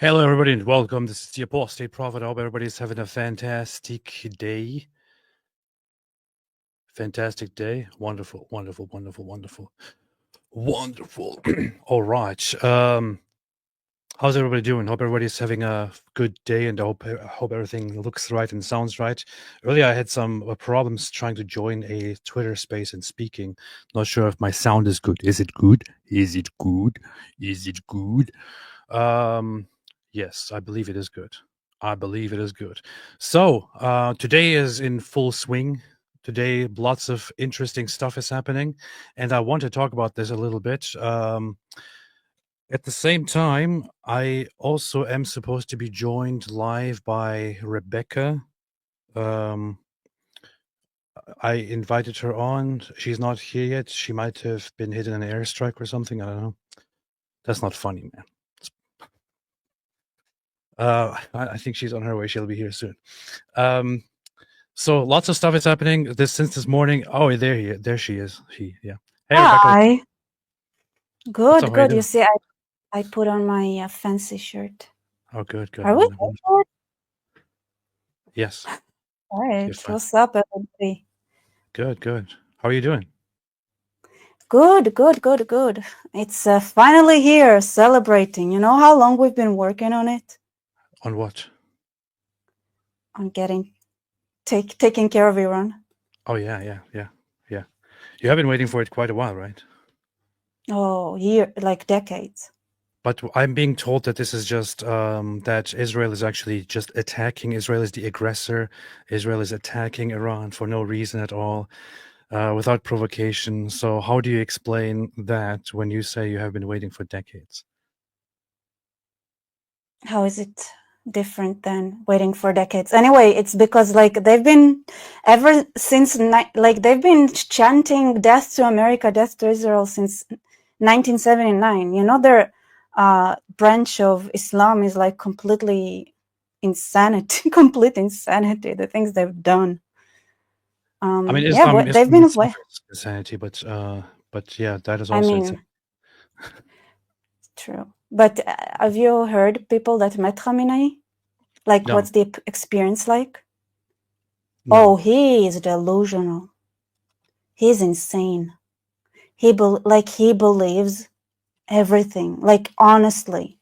Hello, everybody, and welcome. This is the Apostate Prophet. I hope everybody's having a fantastic day. Fantastic day. Wonderful, wonderful, wonderful, wonderful, wonderful. All right. How's everybody doing? Hope everybody's having a good day, and I hope everything looks right and sounds right. Earlier, I had some problems trying to join a Twitter space and speaking. Not sure if my sound is good. Is it good? Is it good? Is it good? Yes, I believe it is good. I believe it is good. So, today is in full swing. Today, lots of interesting stuff is happening, and I want to talk about this a little bit. At the same time, I also am supposed to be joined live by Rebecca. I invited her on. She's not here yet. She might have been hit in an airstrike or something. I don't know. That's not funny, man. I think she's on her way. She'll be here soon. So lots of stuff is happening since this morning. Oh, there she is. Hey, Rebecca. Hi. What's up? How Good. you You doing? see, I put on my fancy shirt. Oh, good. Are we Wonderful. good? Yes. All You're right. fine. What's up, everybody? Good. How are you doing? Good. It's finally here, celebrating. You know how long we've been working on it? On what? On taking care of Iran. Oh, yeah. You have been waiting for it quite a while, right? Oh, like decades. But I'm being told that this is just that Israel is actually just attacking. Israel is the aggressor. Israel is attacking Iran for no reason at all, without provocation. So how do you explain that when you say you have been waiting for decades? How is it different than waiting for decades? Anyway, it's because they've been ever since they've been chanting death to America, death to Israel since 1979. You know, their branch of Islam is like completely insanity, complete insanity. The things they've done. I mean, They've been. itself is insanity, but yeah, that is I also insane. mean, true. But have you heard people that met Khamenei? Like, No. what's the experience like? No. Oh, he is delusional. He's insane. He believes everything. Like, honestly,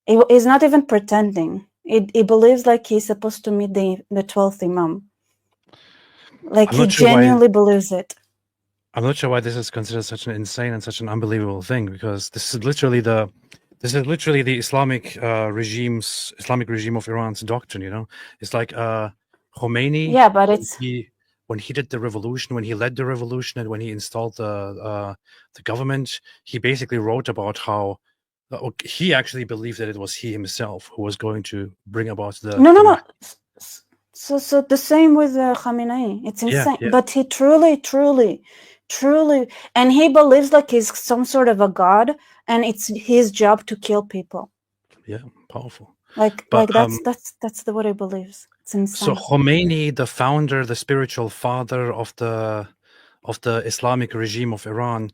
he's not even pretending. He believes like he's supposed to meet the 12th Imam. Like, he genuinely believes it. I'm not sure why this is considered such an insane and such an unbelievable thing, because this is literally the Islamic regime of Iran's doctrine. You know, it's like Khomeini. Yeah, but it's when he did the revolution, when he led the revolution, and when he installed the government, he basically wrote about how he actually believed that it was he himself who was going to bring about the no. So the same with Khamenei. It's insane. Yeah. But he truly, and he believes like he's some sort of a god, and it's his job to kill people. Yeah, powerful. Like that's what he believes. It's insane. So Khomeini, the founder, the spiritual father of the Islamic regime of Iran,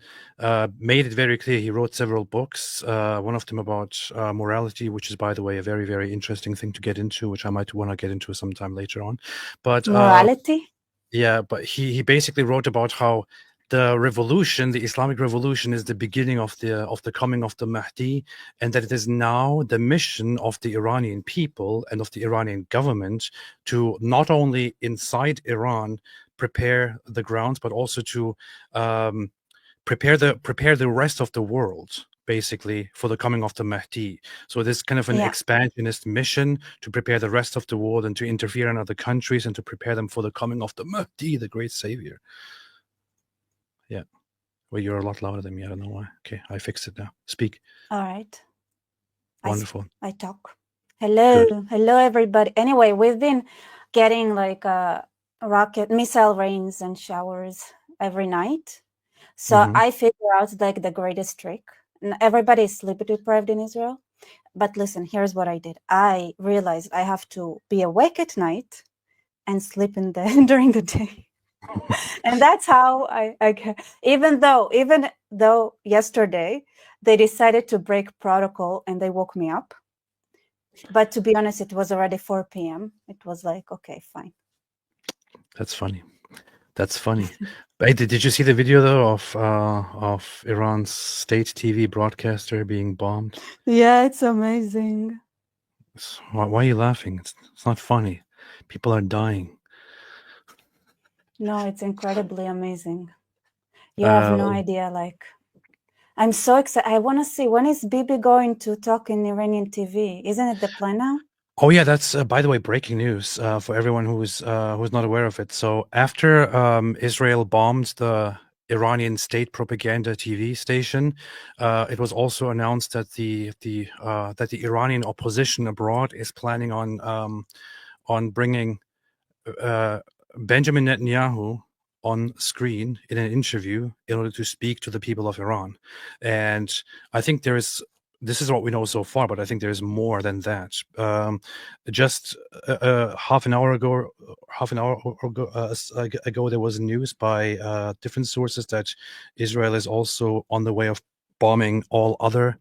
made it very clear. He wrote several books, one of them about morality, which is, by the way, a very, very interesting thing to get into, which I might want to get into sometime later on. But morality? Yeah, but he basically wrote about how the revolution, the Islamic revolution, is the beginning of the coming of the Mahdi, and that it is now the mission of the Iranian people and of the Iranian government to not only inside Iran prepare the grounds, but also to prepare the rest of the world, basically, for the coming of the Mahdi. So this kind of an expansionist mission to prepare the rest of the world and to interfere in other countries and to prepare them for the coming of the Mahdi, the great savior. Yeah. Well, you're a lot louder than me. I don't know why. Okay, I fixed it now. Speak. All right. Wonderful. I talk. Hello, everybody. Anyway, we've been getting like rocket missile rains and showers every night. So I figure out like the greatest trick. Everybody is sleep deprived in Israel. But listen, here's what I did. I realized I have to be awake at night and sleep during the day. And that's how I even though yesterday they decided to break protocol and they woke me up. But to be honest, it was already 4 p.m. It was like, okay, fine. That's funny. That's funny. Hey, did you see the video though of Iran's state TV broadcaster being bombed? Yeah, it's amazing. Why are you laughing? It's not funny. People are dying. No, it's incredibly amazing. You have no idea. Like, I'm so excited. I want to see, when is Bibi going to talk in Iranian TV? Isn't it the plan now? Oh yeah, that's by the way breaking news for everyone who's not aware of it. So after Israel bombed the Iranian state propaganda TV station, it was also announced that the Iranian opposition abroad is planning on bringing Benjamin Netanyahu on screen in an interview in order to speak to the people of Iran. And I think this is what we know so far, but I think there's more than that. Just half an hour ago, there was news by different sources that Israel is also on the way of bombing all other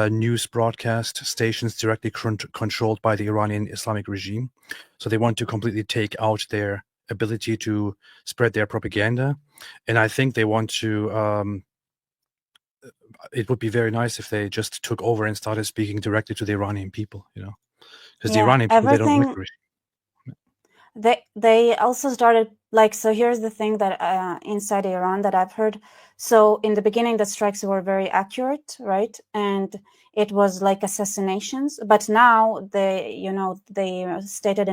news broadcast stations directly controlled by the Iranian Islamic regime. So they want to completely take out their ability to spread their propaganda. And I think they want to, it would be very nice if they just took over and started speaking directly to the Iranian people, because the Iranian people, they don't like the regime. They also started, like, so here's the thing that inside Iran that I've heard. So in the beginning, the strikes were very accurate, right? And it was like assassinations. But now they stated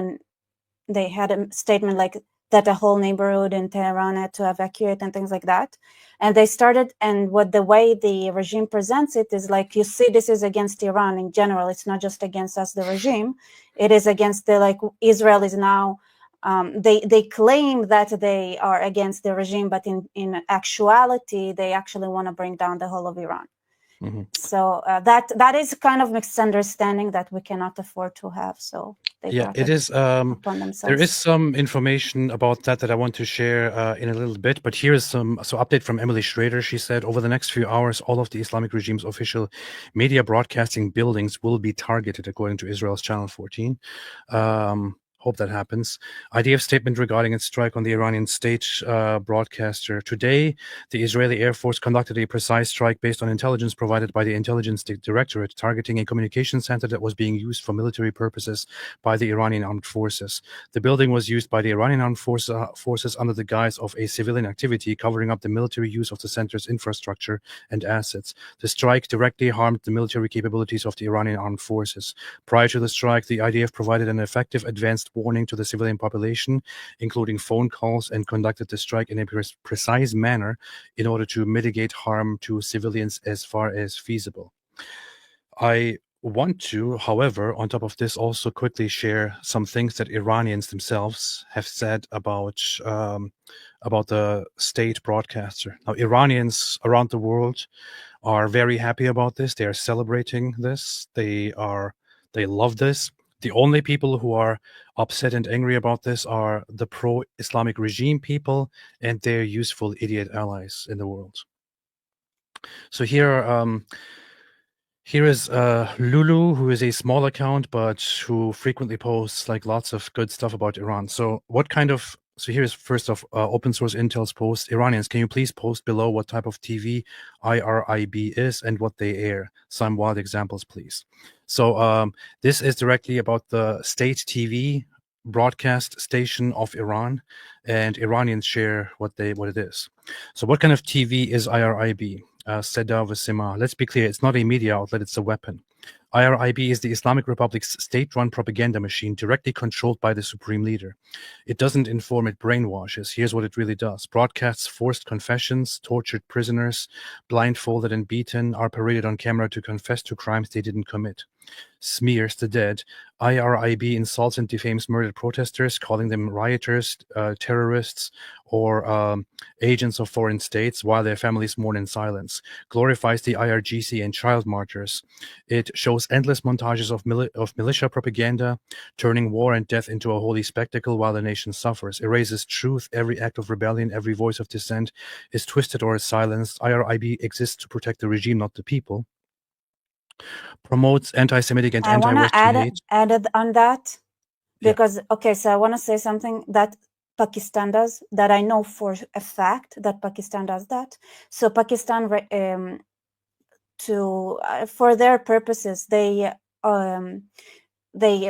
they had a statement like that a whole neighborhood in Tehran had to evacuate and things like that. And they started, and the way the regime presents it is like, you see, this is against Iran in general. It's not just against us, the regime. It is against Israel is now, they claim that they are against the regime, but in actuality, they actually want to bring down the whole of Iran. Mm-hmm. So that is kind of misunderstanding that we cannot afford to have. So it is. There is some information about that I want to share in a little bit. But here is some update from Emily Schrader. She said, over the next few hours, all of the Islamic regime's official media broadcasting buildings will be targeted, according to Israel's Channel 14. Hope that happens. IDF statement regarding its strike on the Iranian state broadcaster. Today, the Israeli Air Force conducted a precise strike based on intelligence provided by the Intelligence Directorate, targeting a communication center that was being used for military purposes by the Iranian armed forces. The building was used by the Iranian armed forces under the guise of a civilian activity, covering up the military use of the center's infrastructure and assets. The strike directly harmed the military capabilities of the Iranian armed forces. Prior to the strike, the IDF provided an effective advanced warning to the civilian population, including phone calls, and conducted the strike in a precise manner in order to mitigate harm to civilians as far as feasible. I want to, however, on top of this, also quickly share some things that Iranians themselves have said about the state broadcaster. Now, Iranians around the world are very happy about this. They are celebrating this. They love this. The only people who are upset and angry about this are the pro-Islamic regime people and their useful idiot allies in the world. So here is Lulu, who is a small account, but who frequently posts like lots of good stuff about Iran. So here's first off, open source Intel's post. Iranians, can you please post below what type of TV IRIB is and what they air? Some wild examples, please. So this is directly about the state TV broadcast station of Iran, and Iranians share what it is. So what kind of TV is IRIB? Seda Vasima. Let's be clear, it's not a media outlet, it's a weapon. IRIB is the Islamic Republic's state-run propaganda machine directly controlled by the supreme leader. It doesn't inform, it brainwashes. Here's what it really does. Broadcasts forced confessions, tortured prisoners, blindfolded and beaten, are paraded on camera to confess to crimes they didn't commit. Smears the dead. IRIB insults and defames murdered protesters, calling them rioters, terrorists, or agents of foreign states, while their families mourn in silence. Glorifies the IRGC and child martyrs. It shows endless montages of militia propaganda, turning war and death into a holy spectacle while the nation suffers. Erases truth. Every act of rebellion, every voice of dissent is twisted or is silenced. IRIB exists to protect the regime, not the people. Promotes anti-Semitic and I want to anti-Western hate. add on that Yeah. because okay, so I want to say something that Pakistan does that I know for a fact that Pakistan does that. So Pakistan for their purposes they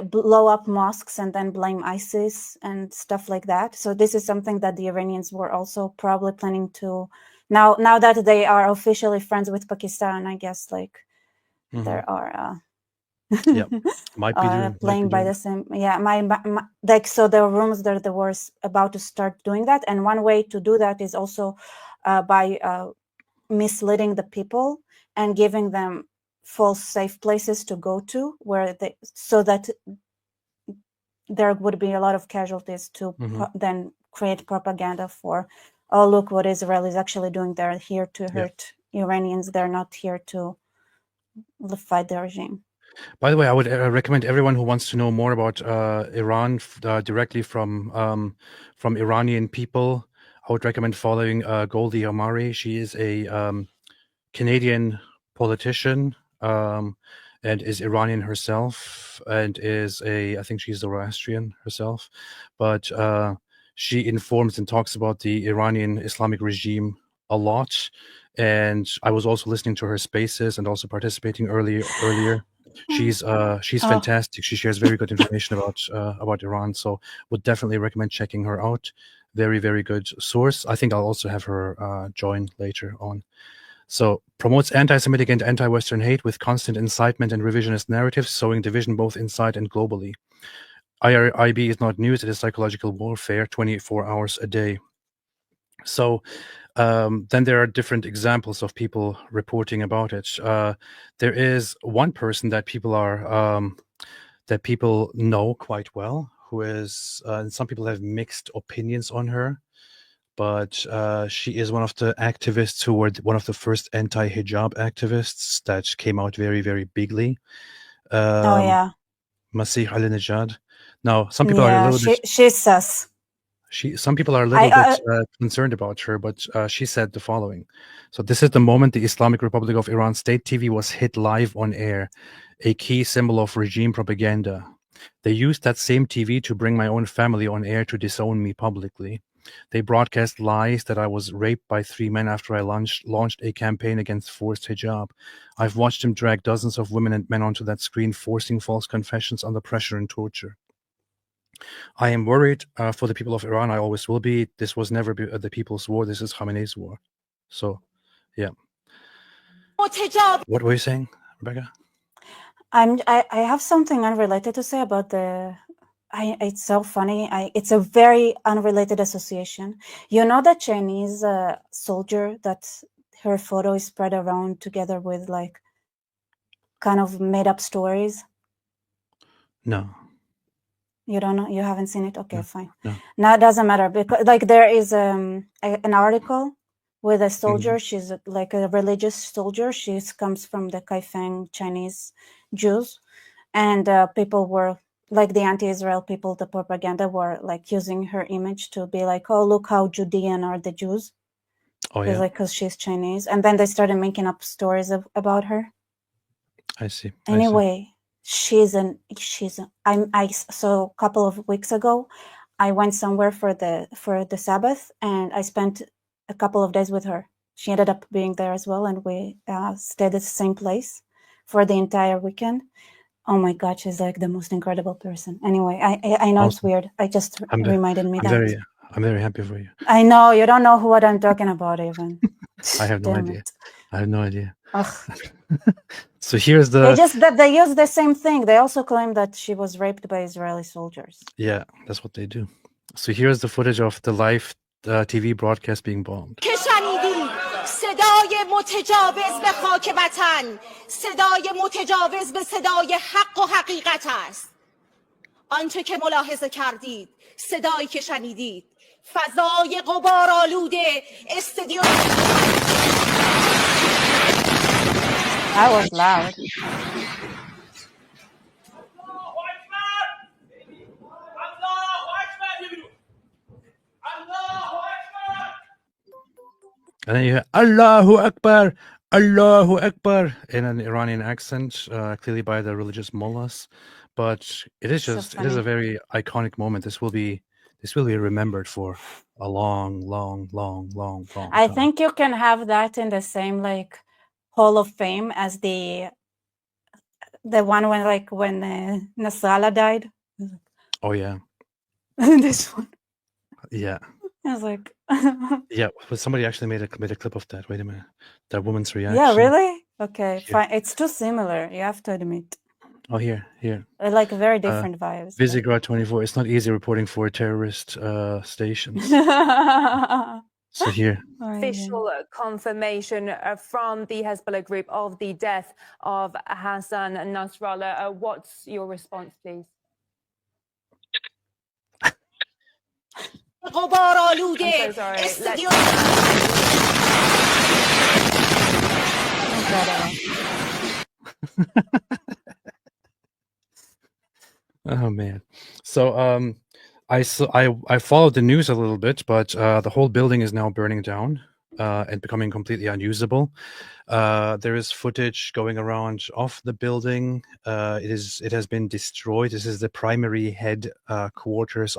blow up mosques and then blame ISIS and stuff like that. So this is something that the Iranians were also probably planning to now that they are officially friends with Pakistan, I guess like there are Yeah, might be doing playing by the same. Yeah, my like so there were rumors that they were about to start doing that, and one way to do that is also by misleading the people and giving them false safe places to go to where they so that there would be a lot of casualties to then create propaganda for, oh look what Israel is actually doing, they're here to hurt Iranians, they're not here to fight the regime. By the way, I would recommend everyone who wants to know more about Iran directly from Iranian people. I would recommend following Goldie Amari. She is a Canadian politician and is Iranian herself, and I think she's Zoroastrian herself, but she informs and talks about the Iranian Islamic regime a lot. And I was also listening to her spaces and also participating earlier. She's fantastic. She shares very good information about Iran. So would definitely recommend checking her out. Very, very good source. I think I'll also have her join later on. So promotes anti-Semitic and anti-Western hate with constant incitement and revisionist narratives, sowing division both inside and globally. IRIB is not news, it is psychological warfare 24 hours a day. So then there are different examples of people reporting about it. There is one person that people know quite well, who is, some people have mixed opinions on her, but she is one of the activists who were one of the first anti-hijab activists that came out very, very bigly. Oh yeah. Masih al-Najad. Now, some people are a little bit. She's sus. Some people are a little bit concerned about her, but she said the following. So this is the moment the Islamic Republic of Iran state TV was hit live on air, a key symbol of regime propaganda. They used that same TV to bring my own family on air to disown me publicly. They broadcast lies that I was raped by 3 men after I launched a campaign against forced hijab. I've watched them drag dozens of women and men onto that screen, forcing false confessions under pressure and torture. I am worried for the people of Iran. I always will be. This was never the people's war. This is Khamenei's war. So, yeah. What were you saying, Rebecca? I have something unrelated to say about it's so funny. It's a very unrelated association. You know that Chinese soldier that her photo is spread around together with like kind of made up stories? No. You don't know? You haven't seen it? Okay, No. fine. No. Now it doesn't matter because like there is an article with a soldier. She's like a religious soldier. She comes from the Kaifeng Chinese Jews, and people were like the anti-Israel people, the propaganda were like using her image to be like, oh, look how Judean are the Jews. Oh yeah. Because she's Chinese, and then they started making up stories about her. I see. Anyway, so a couple of weeks ago, I went somewhere for the Sabbath, and I spent a couple of days with her. She ended up being there as well, and we stayed at the same place for the entire weekend. Oh my God, she's like the most incredible person. Anyway, I know It's weird. I just reminded me that. I'm very happy for you. I know you don't know what I'm talking about even. I have no idea. I have no idea. Ugh. So here's the. They use the same thing. They also claim that she was raped by Israeli soldiers. Yeah, that's what they do. So here's the footage of the live TV broadcast being bombed. صدای متجاوز به خاک وطن، صدای متجاوز به صدای حق و حقیقت است. آنچه که ملاحظه کردید، صدایی که شنیدید، فضای غبارآلود استادیوم. That was loud. And then you hear Allahu Akbar, Allahu Akbar in an Iranian accent, clearly by the religious mullahs. But it is So just, it is a funny. very iconic moment. This will be remembered for a long I time. think you can have that in the same like Hall of Fame as the one when Nasrallah died. Oh yeah, This one. yeah, I was like, yeah. But somebody actually made a clip of that. Wait a minute, that woman's reaction. yeah, really? Okay, Here. fine. It's too similar. You have to admit. Oh, here. Like very different vibes. Visegrad 24. It's not easy reporting for terrorist stations. So here. Official confirmation from the Hezbollah group of the death of Hassan Nasrallah. What's your response, please? I'm so sorry. Oh man. So I followed the news a little bit, but the whole building is now burning down and becoming completely unusable. There is footage going around of the building. It has been destroyed. This is the primary head quarters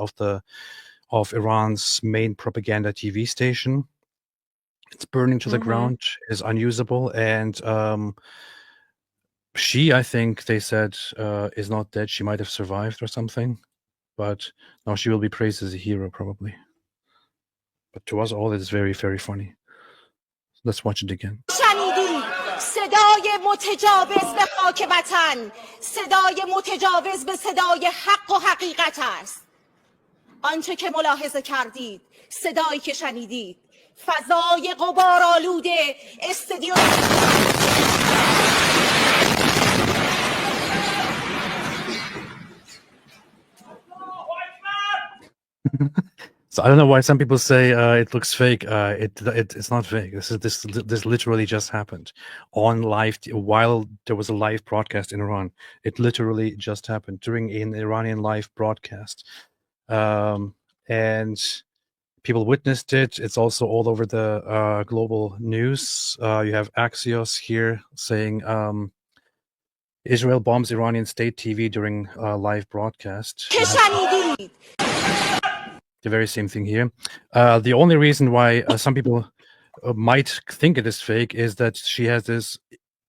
of Iran's main propaganda TV station. It's burning to the ground. It is unusable, and she, I think they said, is not dead. She might have survived or something, but now she will be praised as a hero probably. But to us all, it's very, very funny. Let's watch it again. صدای متجاوز به خاک وطن، صدای متجاوز به صدای حق و حقیقت است. آنچه که ملاحظه کردید، صدایی که شنیدید، فضای غبارآلود استادیوم. So I don't know why some people say it looks fake. It's not fake. This literally just happened on live while there was a live broadcast in Iran. It literally just happened during an Iranian live broadcast, and people witnessed it. It's also all over the global news. You have Axios here saying Israel bombs Iranian state TV during live broadcast. The very same thing here. The only reason why some people might think it is fake is that she has this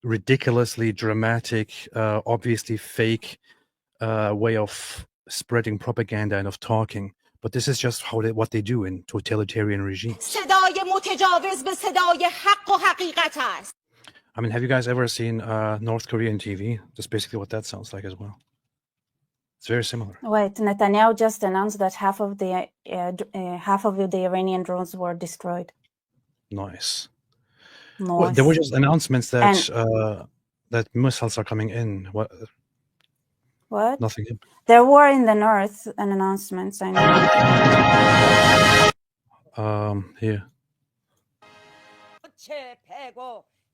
ridiculously dramatic, obviously fake way of spreading propaganda and of talking. But this is just what they do in totalitarian regimes. I mean, have you guys ever seen North Korean TV? That's basically what that sounds like as well. It's very similar. Wait, Netanyahu just announced that half of the Iranian drones were destroyed. Nice. Well, there were just announcements that that missiles are coming in. What? Nothing. There were in the north announcements. I know. Here.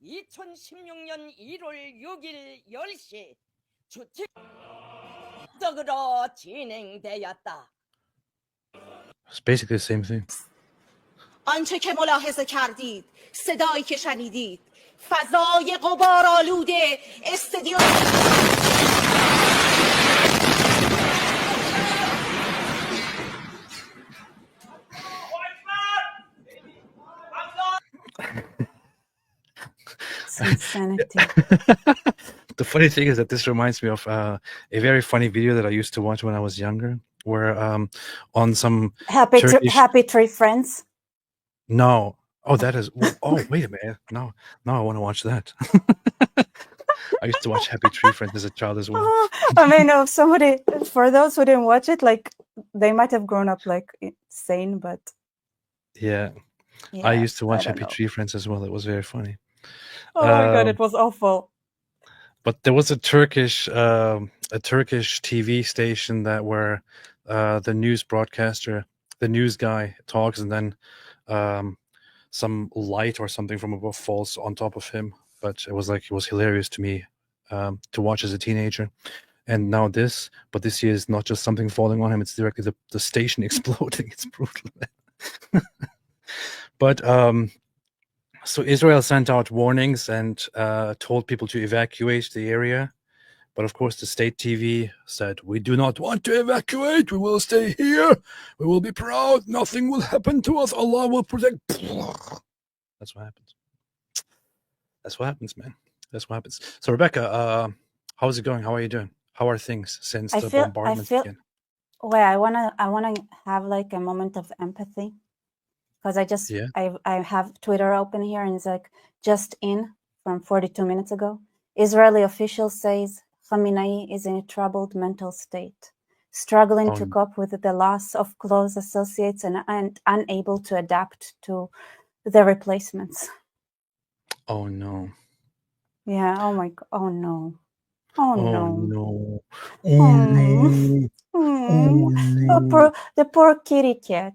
2016년 1월 6일 10시 주택 진행되었다. It's basically the same thing. آنچه که ملاحظه کردید، صدایی که شنیدید، فضای غبارآلود استادیوم. Insanity. The funny thing is that this reminds me of a very funny video that I used to watch when I was younger, where on some Happy Tree Friends. No, oh, that is. Oh, wait a minute. No, I want to watch that. I used to watch Happy Tree Friends as a child as well. I mean, if somebody, for those who didn't watch it, like they might have grown up like insane, but yeah, I used to watch Happy Tree Friends as well. It was very funny. Oh my god, it was awful. But there was a Turkish TV station that where the news broadcaster, the news guy talks, and then some light or something from above falls on top of him. But it was hilarious to me to watch as a teenager. And now this year is not just something falling on him; it's directly the station exploding. It's brutal. But So Israel sent out warnings and told people to evacuate the area. But of course, the state TV said, we do not want to evacuate. We will stay here. We will be proud. Nothing will happen to us. Allah will protect. That's what happens. That's what happens, man. That's what happens. So, Rebecca, how's it going? How are you doing? How are things since the bombardments began? Well, I wanna have like a moment of empathy, because I have Twitter open here, and it's like just in from 42 minutes ago. Israeli official says Khamenei is in a troubled mental state, struggling to cope with the loss of close associates and unable to adapt to the replacements. Oh no. Yeah. Oh my God. Oh no. Oh no. No. Oh no. Oh, the poor kitty cat.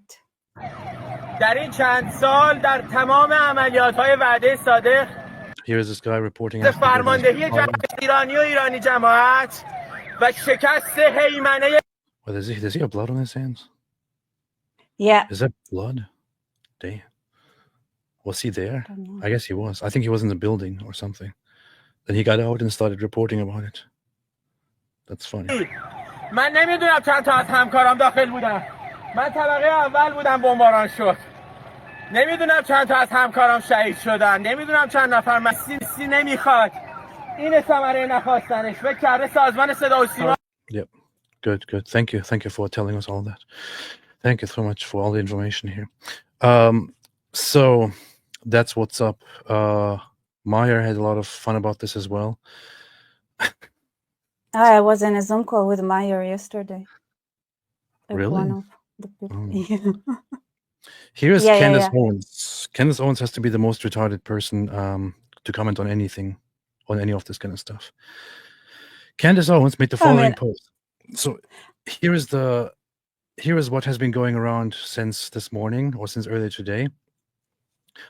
در این چند سال در تمام عملیات‌های وعده صادق Here is this guy reporting فرماندهی جماعت ایرانی و ایرانی جماعت و شکست هیمنه. Well, does he have blood on his hands? Yeah. Is that blood? Damn. Was he there? I guess he was. I think he was in the building or something. Then he got out and started reporting about it. That's funny. من نمیدونم چند تا از همکارام داخل بودن. من طبقه اول بودم بمباران شد. نمیدونم چند تا از همکارام شهید شدن. نمیدونم چند نفر مسیسی نمیخواد. این ثمره نخواستنش. فکر کرده سازمان صدا و سیما. Yep. Good. Thank you for telling us all that. Thank you so much for all the information here. So that's what's up. Meyer had a lot of fun about this as well. I was in a Zoom call with Meyer yesterday. Like really? One of the people. Here's Candace Owens. Candace Owens has to be the most retarded person to comment on anything, on any of this kind of stuff. Candace Owens made the following post. So here is what has been going around since this morning or since earlier today.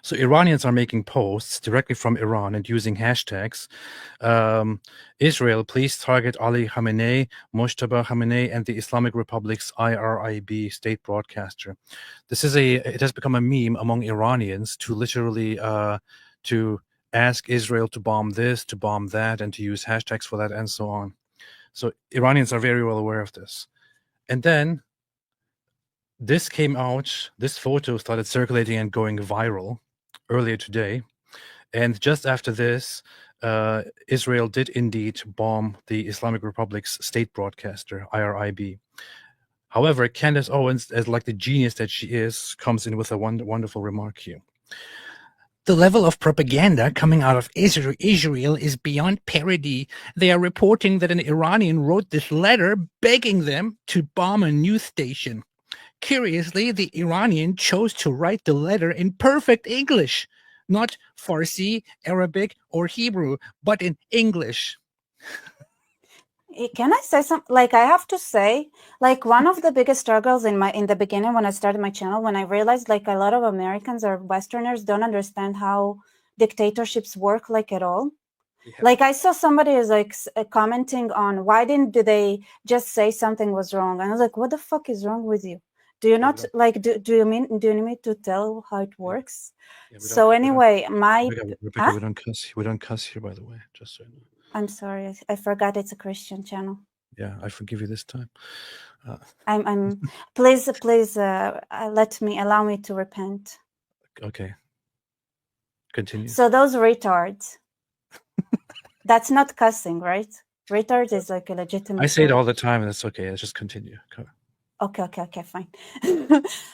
So Iranians are making posts directly from Iran and using hashtags. Israel, please target Ali Khamenei, Mojtaba Khamenei, and the Islamic Republic's IRIB state broadcaster. It has become a meme among Iranians to literally to ask Israel to bomb this, to bomb that, and to use hashtags for that, and so on. So Iranians are very well aware of this. And then this came out, this photo started circulating and going viral earlier today. And just after this, Israel did indeed bomb the Islamic Republic's state broadcaster, IRIB. However, Candace Owens, as like the genius that she is, comes in with a wonderful remark here. The level of propaganda coming out of Israel is beyond parody. They are reporting that an Iranian wrote this letter begging them to bomb a news station. Curiously, the Iranian chose to write the letter in perfect English, not Farsi, Arabic, or Hebrew, but in English. Can I say something? Like, I have to say, like, one of the biggest struggles in the beginning when I started my channel, when I realized like a lot of Americans or Westerners don't understand how dictatorships work like at all. Yeah. Like, I saw somebody is like commenting on why didn't they just say something was wrong, and I was like, what the fuck is wrong with you? Do you not like? Do you need me to tell how it works? Yeah, so anyway, Rebecca, we don't cuss here, by the way. Just so you know. I'm sorry, I forgot it's a Christian channel. Yeah, I forgive you this time. I'm please allow me to repent. Okay. Continue. So those retards. That's not cussing, right? Retard is like a legitimate. I say it all the time, and it's okay. Let's just continue. Okay, fine.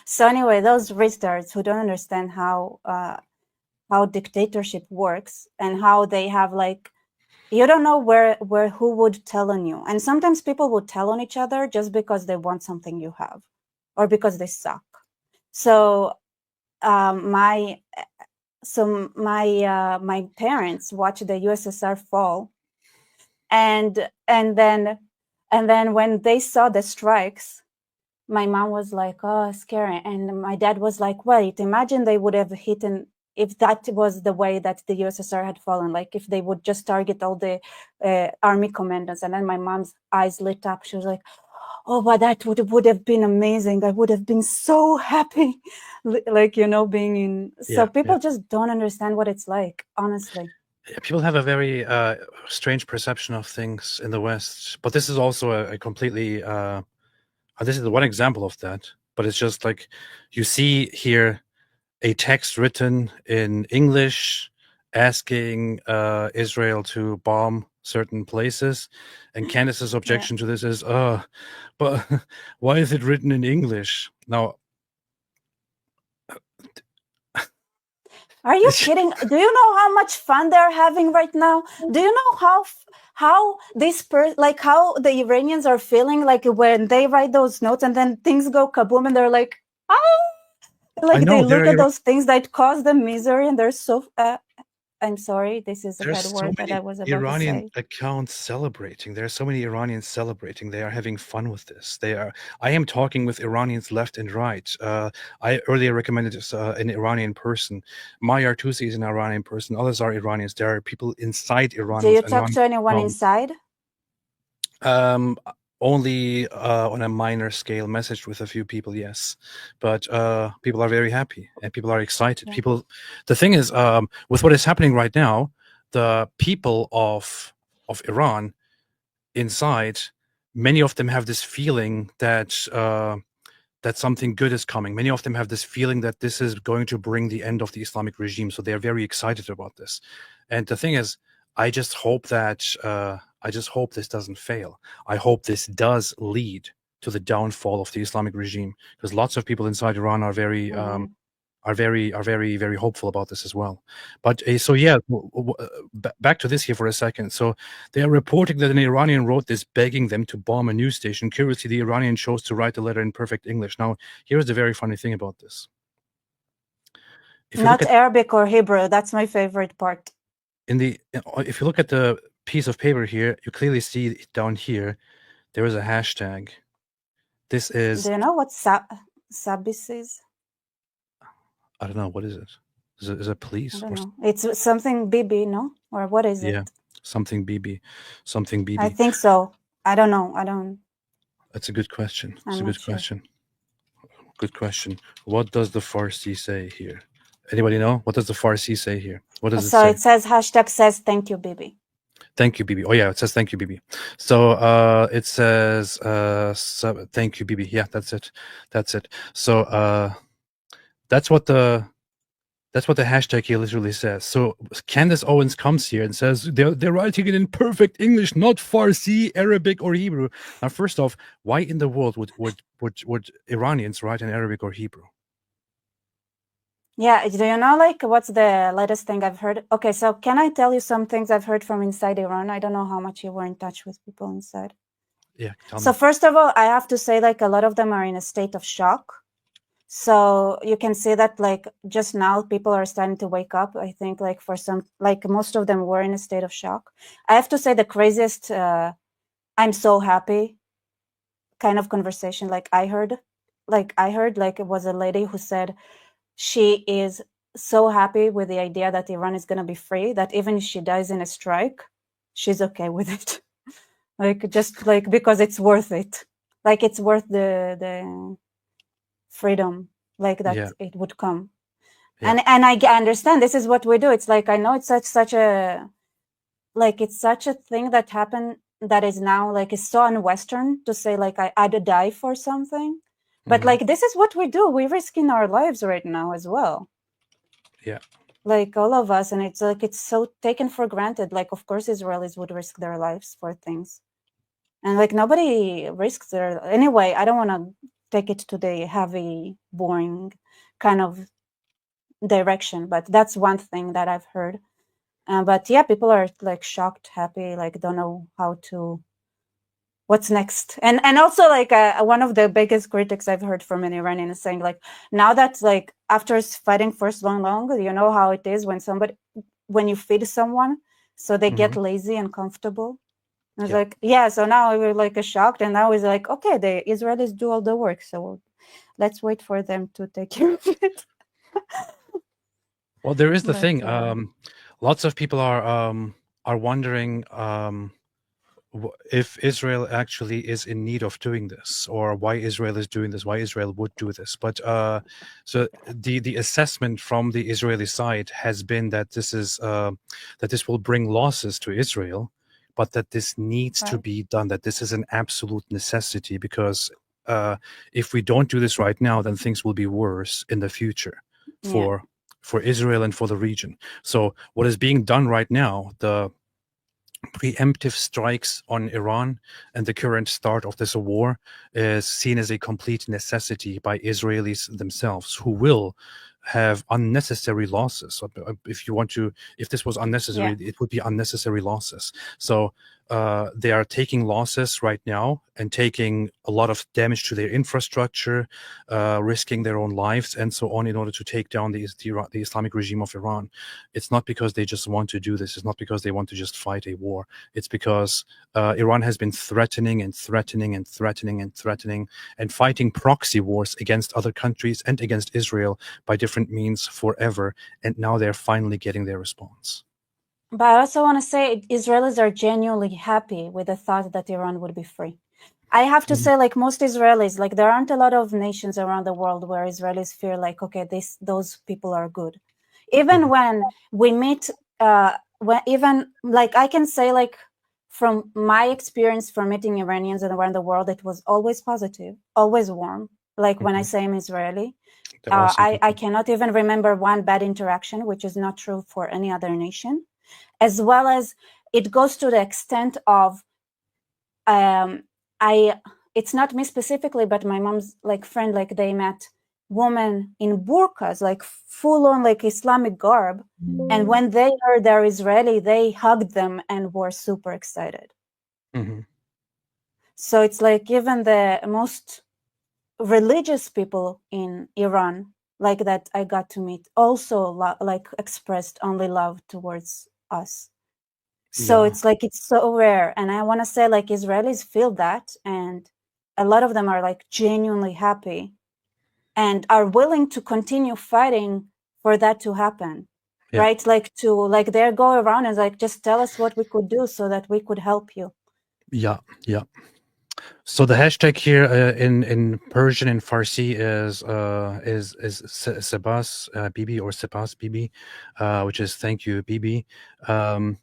So anyway, those retards who don't understand how dictatorship works and how they have like, you don't know who would tell on you, and sometimes people would tell on each other just because they want something you have, or because they suck. So my parents watched the USSR fall, and then when they saw the strikes, my mom was like, oh, scary. And my dad was like, wait, imagine they would have hit if that was the way that the USSR had fallen, like if they would just target all the army commanders. And then my mom's eyes lit up. She was like, oh, but that would have been amazing. I would have been so happy, like, you know, being in. So people just don't understand what it's like, honestly. People have a very strange perception of things in the West, but this is also a completely this is one example of that. But it's just like you see here a text written in English asking Israel to bomb certain places, and Candace's objection to this is, but why is it written in English? Now, are you kidding? Do you know how much fun they're having right now? Do you know how how the Iranians are feeling like when they write those notes and then things go kaboom and they're like, oh, like they look at those things that cause them misery and they're so. I'm sorry, this is a bad word that I was about Iranian to say. accounts celebrating. There are so many Iranians celebrating. They are having fun with this. I am talking with Iranians left and right. I earlier recommended an Iranian person. My Artusi is an Iranian person. Others are Iranians. There are people inside Iran. Do you talk to anyone inside? Only on a minor scale, messaged with a few people, yes, but people are very happy and people are excited. The thing is, with what is happening right now, the people of Iran inside, many of them have this feeling that that something good is coming. Many of them have this feeling that this is going to bring the end of the Islamic regime, so they are very excited about this. And the thing is, I just hope this doesn't fail. I hope this does lead to the downfall of the Islamic regime, because lots of people inside Iran are very hopeful about this as well. But so yeah, back to this here for a second. So they are reporting that an Iranian wrote this begging them to bomb a news station. Curiously, the Iranian chose to write the letter in perfect English. Now, here's the very funny thing about this. Not Arabic or Hebrew. That's my favorite part. If you look at the piece of paper here, you clearly see down here there is a hashtag. This is. Do you know what Sabis is? I don't know. What is it? Is it police? I don't know. It's something BB, no? Or what is it? Yeah, something BB. Something BB. I think so. I don't know. I don't. That's a good question. It's a good question. Good question. What does the Farsi say here? Anybody know? What does the Farsi say here? What does it say? So it says hashtag says thank you, Bibi. Thank you, Bibi. Oh yeah, it says thank you, Bibi. So it says thank you, Bibi. Yeah, that's it. That's it. So that's what the hashtag here literally says. So Candace Owens comes here and says they're writing it in perfect English, not Farsi, Arabic, or Hebrew. Now, first off, why in the world would Iranians write in Arabic or Hebrew? Yeah, do you know, like, what's the latest thing I've heard? Okay, so can I tell you some things I've heard from inside Iran? I don't know how much you were in touch with people inside. Yeah, tell me. So first of all, I have to say, like, a lot of them are in a state of shock. So you can see that, like, just now people are starting to wake up. I think, like, for some, like, most of them were in a state of shock. I have to say the craziest, I'm so happy kind of conversation, like, I heard, like, it was a lady who said, she is so happy with the idea that Iran is going to be free, that even if she dies in a strike, she's okay with it. Like, just like, because it's worth it. Like, it's worth the freedom, like that it would come. And I understand this is what we do. It's like, I know it's such a, like, it's such a thing that happened that is now, like, it's so un-Western to say, like, I'd die for something. But like, this is what we do. We're risking our lives right now as well. Yeah. Like, all of us. And it's like, it's so taken for granted. Like, of course, Israelis would risk their lives for things. And like, nobody risks their, anyway, I don't want to take it to the heavy, boring kind of direction. But that's one thing that I've heard. But yeah, people are like shocked, happy, like don't know how to, what's next. And also, like, one of the biggest critics I've heard from an Iranian is saying, like, now that, like, after fighting for so long, you know how it is when you feed someone, so they get lazy and comfortable. And it's like, yeah, so now we're like shocked, and now it's like, okay, the Israelis do all the work, so let's wait for them to take care of it. Well, there is the thing. Lots of people are wondering if Israel actually is in need of doing this, or why Israel is doing this, why Israel would do this. But so the assessment from the Israeli side has been that this is that this will bring losses to Israel, but that this needs to be done, that this is an absolute necessity, because if we don't do this right now, then things will be worse in the future for Israel and for the region. So what is being done right now, the preemptive strikes on Iran and the current start of this war, is seen as a complete necessity by Israelis themselves, who will have unnecessary losses. So if this was unnecessary, it would be unnecessary losses. So they are taking losses right now and taking a lot of damage to their infrastructure, risking their own lives and so on, in order to take down the Islamic regime of Iran. It's not because they just want to do this. It's not because they want to just fight a war. It's because Iran has been threatening and threatening and threatening and threatening and fighting proxy wars against other countries and against Israel by different means forever. And now they're finally getting their response. But I also want to say Israelis are genuinely happy with the thought that Iran would be free. I have to say, like most Israelis, like there aren't a lot of nations around the world where Israelis feel like, okay, those people are good. Even when we meet, even like I can say, like from my experience from meeting Iranians around the world, it was always positive, always warm. Like when I say I'm Israeli, I cannot even remember one bad interaction, which is not true for any other nation. As well as it goes to the extent of, it's not me specifically, but my mom's like friend, like they met women in burqas, like full on like Islamic garb. And when they heard they're Israeli, they hugged them and were super excited. So it's like even the most religious people in Iran, like that I got to meet, also like expressed only love towards us. So it's like, it's so rare. And I want to say like Israelis feel that, and a lot of them are like genuinely happy and are willing to continue fighting for that to happen. Right? Like they go around and like, just tell us what we could do so that we could help you. Yeah. So the hashtag here in Persian and Farsi is Sebas Bibi, or Sebas Bibi, which is thank you Bibi. And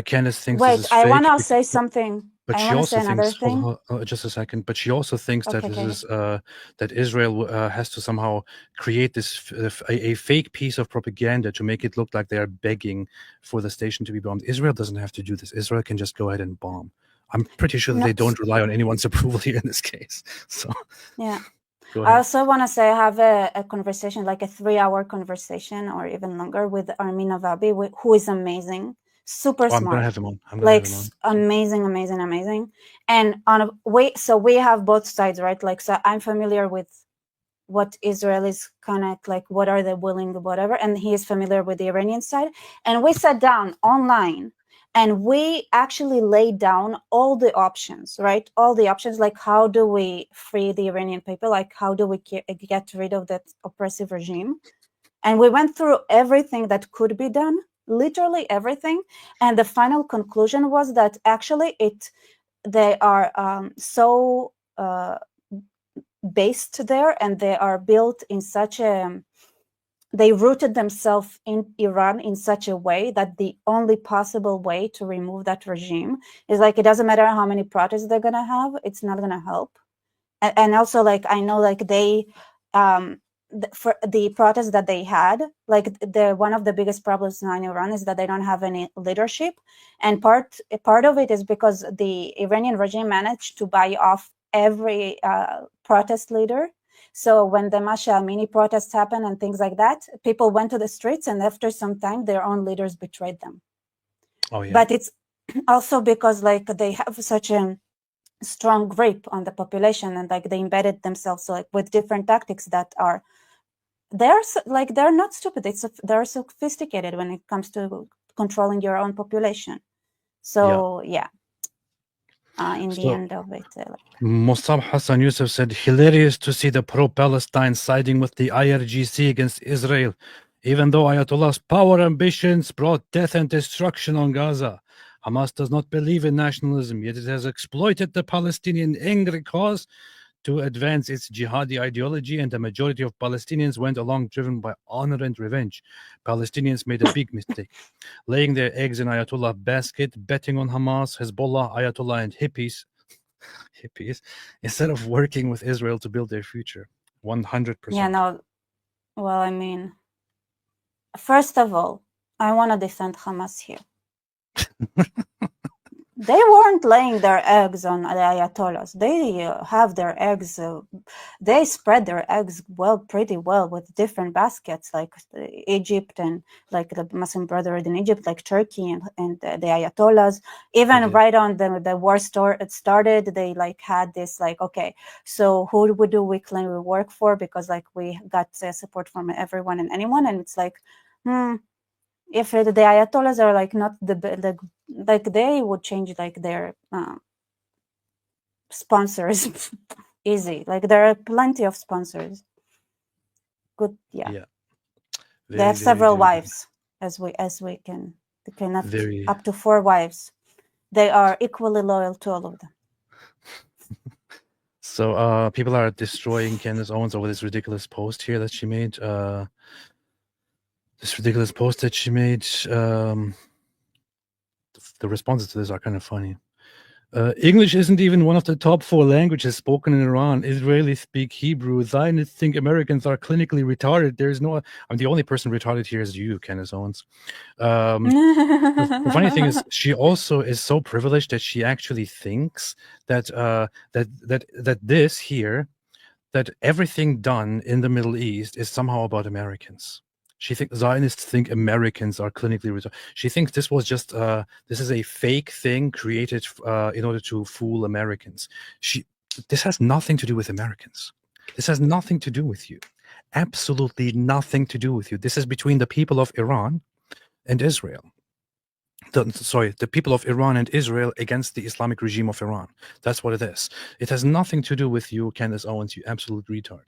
Candace thinks this is fake. I want to say something. But I she want to also say another thinks, thing. just a second. But she also thinks that this is that Israel has to somehow create this a fake piece of propaganda to make it look like they are begging for the station to be bombed. Israel doesn't have to do this. Israel can just go ahead and bomb. I'm pretty sure that they don't rely on anyone's approval here in this case. So yeah. Go ahead. I also want to say I have a conversation, like a 3-hour conversation or even longer, with Armin Navabi, who is amazing. Super smart. I'm gonna have him on. Amazing. And so we have both sides, right? Like, so I'm familiar with what Israel is kind of like, what are they willing, whatever, and he is familiar with the Iranian side. And we sat down online and we actually laid down all the options, right? All the options, like how do we free the Iranian people? Like how do we get rid of that oppressive regime? And we went through everything that could be done. Literally everything, and the final conclusion was that actually they are so based there, and they are built in such a, they rooted themselves in Iran in such a way that the only possible way to remove that regime is like, it doesn't matter how many protests they're gonna have, it's not gonna help. And also, like, I know, like they for the protests that they had, like one of the biggest problems now in Iran is that they don't have any leadership, and part of it is because the Iranian regime managed to buy off every protest leader. So when the Masha Amini protests happened and things like that, people went to the streets, and after some time, their own leaders betrayed them. Oh yeah. But it's also because like they have such a strong grip on the population, and like they embedded themselves like with different tactics that are, they're not stupid. They're sophisticated when it comes to controlling your own population. So in the end of it, Mossab Hassan Yusuf said, hilarious to see the pro-Palestine siding with the IRGC against Israel, even though Ayatollah's power ambitions brought death and destruction on Gaza. Hamas does not believe in nationalism, yet it has exploited the Palestinian angry cause to advance its jihadi ideology, and the majority of Palestinians went along driven by honor and revenge. Palestinians made a big mistake, laying their eggs in Ayatollah basket, betting on Hamas, Hezbollah, Ayatollah, and hippies, instead of working with Israel to build their future. 100%. Yeah, no. Well, I mean, first of all, I want to defend Hamas here. They weren't laying their eggs on the Ayatollahs. They have their eggs. They spread their eggs pretty well with different baskets, like Egypt and like the Muslim Brotherhood in Egypt, like Turkey and the Ayatollahs. Even right on the war started, they like had this like, okay, so who do we claim we work for? Because like we got support from everyone and anyone, and it's like, if the Ayatollahs are like not like they would change like their sponsors easy. Like there are plenty of sponsors. Good, yeah. They have several wives, as we can. They can have up to 4 wives. They are equally loyal to all of them. So people are destroying Candace Owens over this ridiculous post here that she made. The responses to this are kind of funny. English isn't even one of the top 4 languages spoken in Iran. Israelis speak Hebrew. Zionists think Americans are clinically retarded. There's no... I'm the only person retarded here is you, Candace Owens. The funny thing is, she also is so privileged that she actually thinks that this here, that everything done in the Middle East is somehow about Americans. She thinks Zionists think Americans are clinically retarded. She thinks this was just this is a fake thing created in order to fool Americans. This has nothing to do with Americans. This has nothing to do with you. Absolutely nothing to do with you. This is between the people of Iran and Israel. The people of Iran and Israel against the Islamic regime of Iran. That's what it is. It has nothing to do with you, Candace Owens, you absolute retard.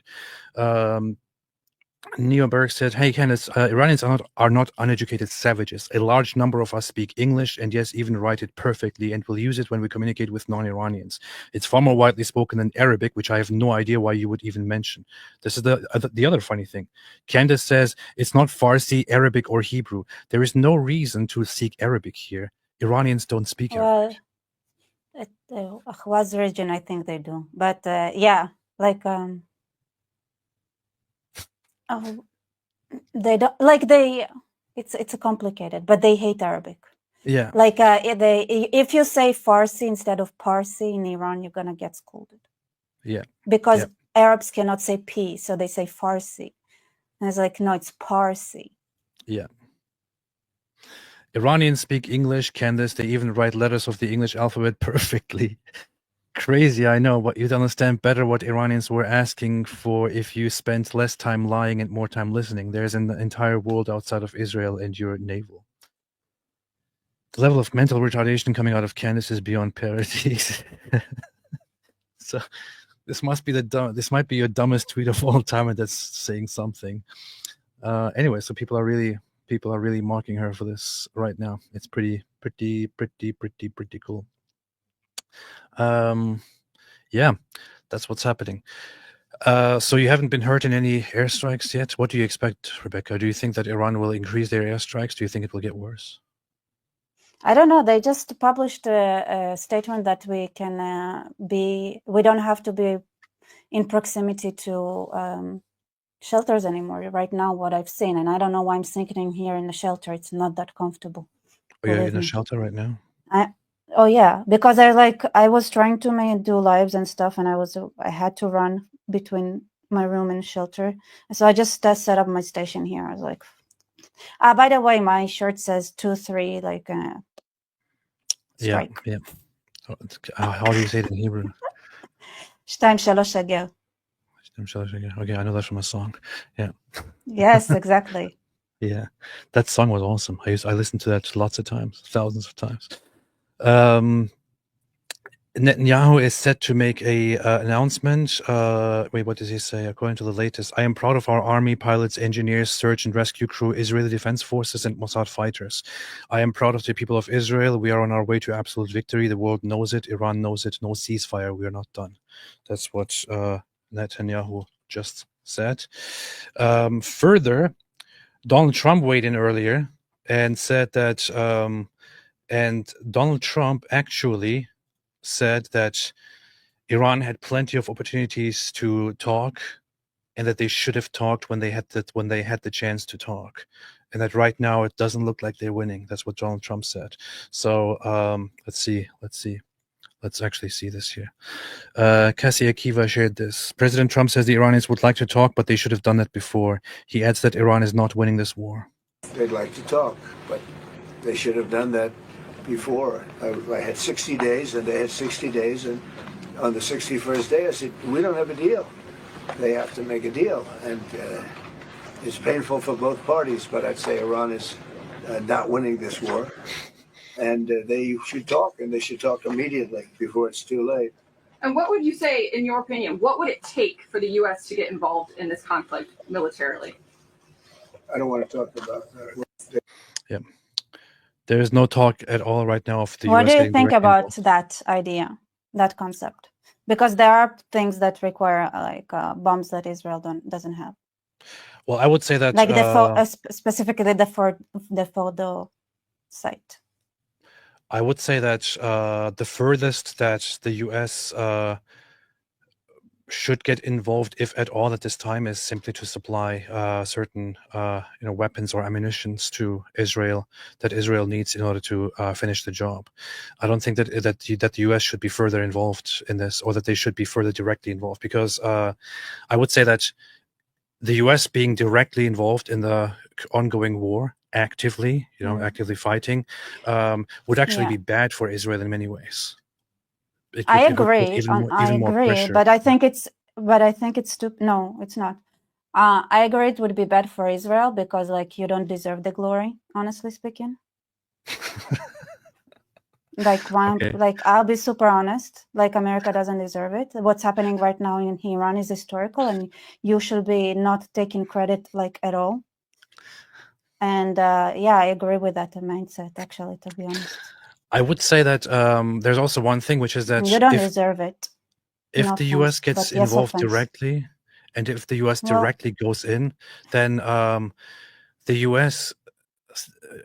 Neo Berg said, hey, Candace, Iranians are not uneducated savages. A large number of us speak English and yes, even write it perfectly, and will use it when we communicate with non-Iranians. It's far more widely spoken than Arabic, which I have no idea why you would even mention. This is the other funny thing. Candace says it's not Farsi, Arabic, or Hebrew. There is no reason to speak Arabic here. Iranians don't speak Arabic. Well, Ahwaz region, I think they do. But yeah, like... they don't like it's complicated, but they hate Arabic. Yeah. Like if you say Farsi instead of Parsi in Iran, you're gonna get scolded. Yeah. Because Arabs cannot say P, so they say Farsi. And it's like, no, it's Parsi. Yeah. Iranians speak English, Candace. They even write letters of the English alphabet perfectly. Crazy, I know, but you'd understand better what Iranians were asking for if you spent less time lying and more time listening. There's an entire world outside of Israel and your navel. The level of mental retardation coming out of Candace is beyond parody. So this might be your dumbest tweet of all time, and that's saying something. Anyway, so people are really mocking her for this right now. It's pretty cool. Yeah, that's what's happening. So you haven't been hurt in any airstrikes yet? What do you expect, Rebecca? Do you think that Iran will increase their airstrikes? Do you think it will get worse? I don't know. They just published a statement that we don't have to be in proximity to shelters anymore right now, what I've seen. And I don't know why I'm sitting here in the shelter. It's not that comfortable. Oh, yeah, in a shelter right now? Oh yeah, because I was trying to do lives and stuff, and I had to run between my room and shelter, so I just set up my station here. I was like, by the way, my shirt says 2-3, like strike. Yeah. How do you say it in Hebrew? 2-3 הגר. Okay, I know that from a song. Yeah. Yes, exactly. Yeah, that song was awesome. I listened to that lots of times, thousands of times. Netanyahu is set to make a announcement. Wait, what does he say? According to the latest, I am proud of our army, pilots, engineers, search and rescue crew, Israeli defense forces, and Mossad fighters. I am proud of the people of Israel. We are on our way to absolute victory. The world knows it. Iran knows it. No ceasefire. We are not done. That's what Netanyahu just said. Further, Donald Trump weighed in earlier and said that, and Donald Trump actually said that Iran had plenty of opportunities to talk, and that they should have talked when they had the chance to talk, and that right now it doesn't look like they're winning. That's what Donald Trump said. So let's actually see this here. Cassie Akiva shared this. President Trump says the Iranians would like to talk, but they should have done that before. He adds that Iran is not winning this war. They'd like to talk, but they should have done that before. I had 60 days, and they had 60 days, and on the 61st day, I said, we don't have a deal. They have to make a deal, and it's painful for both parties, but I'd say Iran is not winning this war, and they should talk, and they should talk immediately before it's too late. And what would you say, in your opinion, what would it take for the U.S. to get involved in this conflict militarily? I don't want to talk about that. Yeah. There is no talk at all right now of the What US do you getting think directly about involved. that idea, that concept? Because there are things that require bombs that Israel doesn't have. Well, I would say that Like specifically the Fordo site. I would say that the furthest that the US should get involved, if at all, at this time, is simply to supply certain weapons or ammunitions to Israel that Israel needs in order to finish the job. I don't think that the US should be further involved in this, or that they should be further directly involved, because I would say that the US being directly involved in the ongoing war, actively fighting, would actually be bad for Israel in many ways. I agree. But I think it's stupid. No, it's not. I agree it would be bad for Israel because, you don't deserve the glory, honestly speaking. I'll be super honest. America doesn't deserve it. What's happening right now in Iran is historical, and you should be not taking credit at all. And I agree with that mindset. Actually, to be honest. I would say that there's also one thing, which is that you don't deserve it. If the US gets involved directly, and if the US directly goes in, then the US,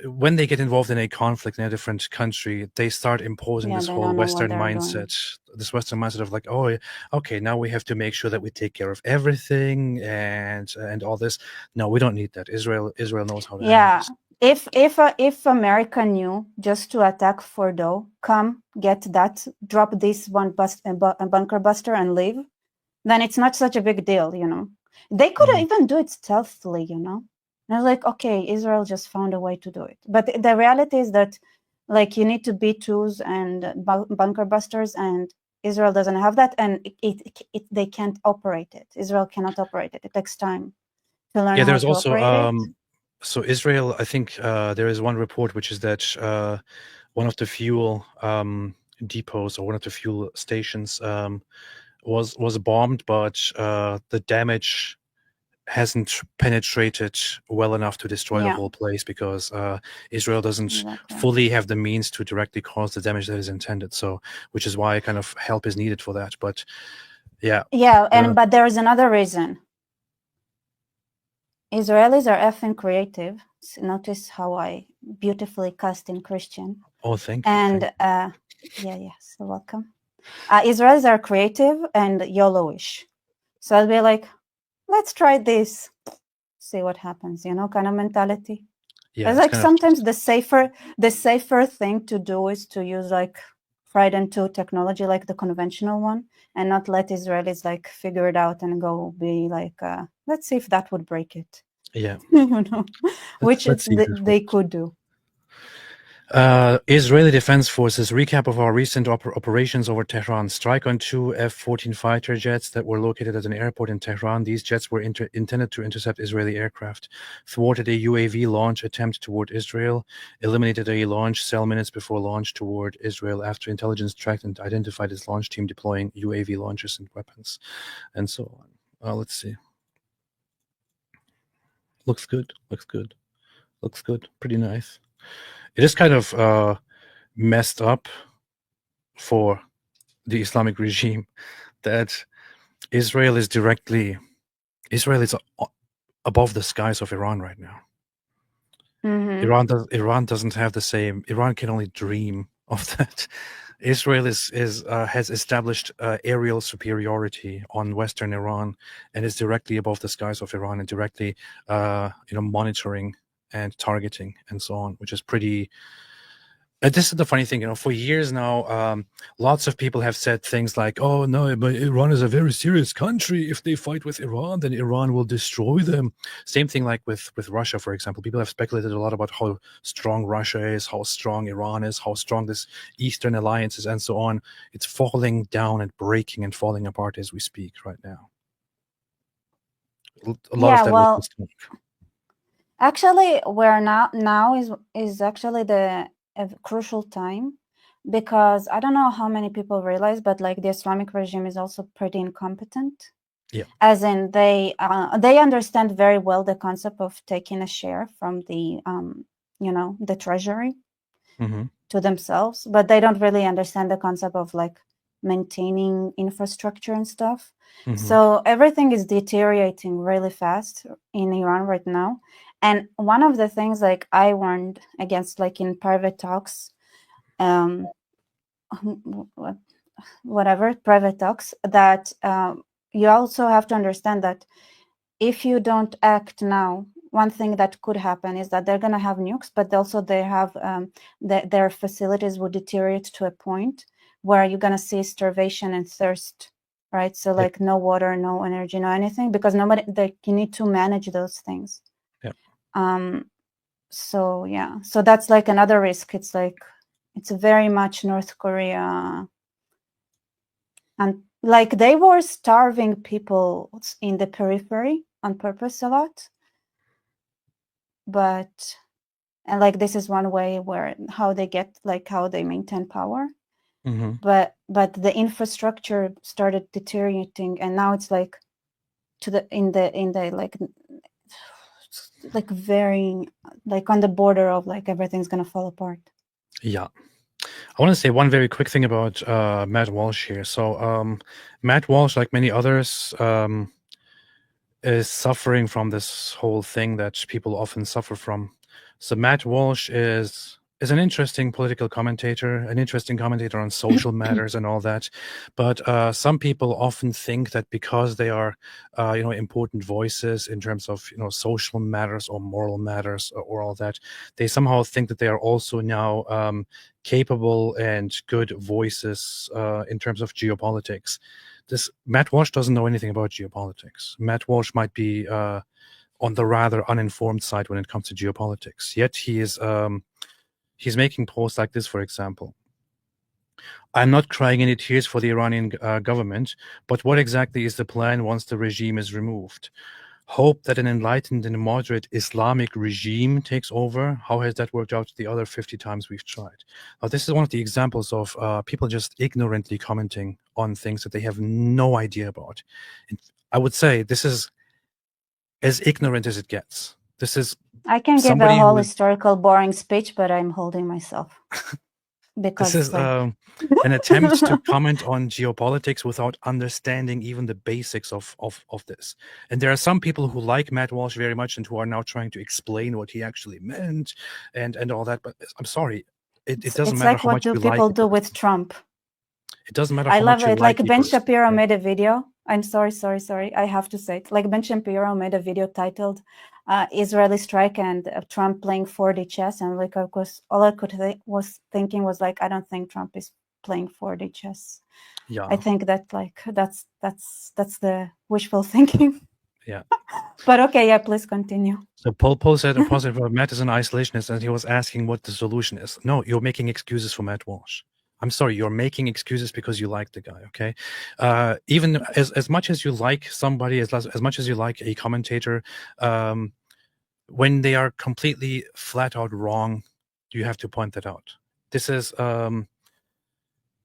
when they get involved in a conflict in a different country, they start imposing this whole Western mindset. This Western mindset of oh, okay, now we have to make sure that we take care of everything and all this. No, we don't need that. Israel knows how to handle this. If America knew just to attack Fordo, come get that, drop this one bunker buster and leave, then it's not such a big deal, They could even do it stealthily, And I was okay, Israel just found a way to do it. But the reality is that, you need to B-2s and bunker busters, and Israel doesn't have that, and they can't operate it. Israel cannot operate it. It takes time to learn how there's to also operate it. So Israel, I think there is one report, which is that one of the fuel depots or one of the fuel stations was bombed, but the damage hasn't penetrated well enough to destroy the whole place, because Israel doesn't fully have the means to directly cause the damage that is intended. So, which is why kind of help is needed for that. But but there is another reason. Israelis are effing creative. Notice how I beautifully cast in Christian. Oh, thank you. And yes, you're welcome. Israelis are creative and YOLO-ish. So I'll be let's try this, see what happens, kind of mentality. Yeah, it's sometimes the safer thing to do is to use Trident 2 technology, the conventional one, and not let Israelis figure it out and go be let's see if that would break it. Yeah. Which they could do. Israeli Defense Forces recap of our recent operations over Tehran. Strike on 2 F-14 fighter jets that were located at an airport in Tehran. These jets were intended to intercept Israeli aircraft. Thwarted a UAV launch attempt toward Israel. Eliminated a launch cell minutes before launch toward Israel after intelligence tracked and identified its launch team deploying UAV launchers and weapons, and so on. Let's see. Looks good. Looks good. Looks good. Pretty nice. It is kind of messed up for the Islamic regime that Israel is above the skies of Iran right now. Mm-hmm. Iran doesn't have the same. Iran can only dream of that. Israel has established aerial superiority on Western Iran and is directly above the skies of Iran and directly monitoring and targeting and so on, which is pretty. This is the funny thing, for years now, lots of people have said things like, "Oh no, but Iran is a very serious country. If they fight with Iran, then Iran will destroy them." Same thing like with Russia, for example. People have speculated a lot about how strong Russia is, how strong Iran is, how strong this Eastern alliance is, and so on. It's falling down and breaking and falling apart as we speak right now. A lot of that was mistake. Actually, where now is actually a crucial time, because I don't know how many people realize, but like the Islamic regime is also pretty incompetent. Yeah. As in they understand very well the concept of taking a share from the the treasury to themselves, but they don't really understand the concept of like maintaining infrastructure and stuff. So everything is deteriorating really fast in Iran right now. And one of the things like I warned against, like in private talks, private talks, that you also have to understand that if you don't act now, one thing that could happen is that they're going to have nukes, but also they have their facilities will deteriorate to a point where you're going to see starvation and thirst, right? So like no water, no energy, no anything, because you need to manage those things. So that's like another risk. It's like it's very much North Korea, and like they were starving people in the periphery on purpose a lot. And like this is one way how they maintain power. But the infrastructure started deteriorating, and now it's like like very like on the border of like everything's gonna fall apart. Yeah. I want to say one very quick thing about Matt Walsh here. So Matt Walsh, like many others, is suffering from this whole thing that people often suffer from. So Matt Walsh is an interesting political commentator, an interesting commentator on social matters and all that. But some people often think that because they are, important voices in terms of, social matters or moral matters or all that, they somehow think that they are also now capable and good voices in terms of geopolitics. Matt Walsh doesn't know anything about geopolitics. Matt Walsh might be on the rather uninformed side when it comes to geopolitics. Yet he is he's making posts like this, for example. I'm not crying any tears for the Iranian government, but what exactly is the plan once the regime is removed? Hope that an enlightened and moderate Islamic regime takes over? How has that worked out the other 50 times we've tried? Now, this is one of the examples of people just ignorantly commenting on things that they have no idea about. And I would say this is as ignorant as it gets. I can give a whole historical boring speech, but I'm holding myself. Because this is an attempt to comment on geopolitics without understanding even the basics of this. And there are some people who like Matt Walsh very much and who are now trying to explain what he actually meant and all that. But I'm sorry, it doesn't matter how much you like. It's like what people do with Trump. It doesn't matter how much you like. Like Ben Shapiro made a video. I'm sorry. I have to say it. Like Ben Shapiro made a video titled Israeli strike and Trump playing 4D chess, and like of course all I was thinking was like, I don't think Trump is playing 4D chess. Yeah, I think that like that's the wishful thinking. Yeah. But okay, yeah, please continue. So Paul said Apostate, Matt is an isolationist, and he was asking what the solution is. No, you're making excuses for Matt Walsh. I'm sorry, you're making excuses because you like the guy, okay? Even as much as you like somebody, as much as you like a commentator, when they are completely flat out wrong, you have to point that out. This is,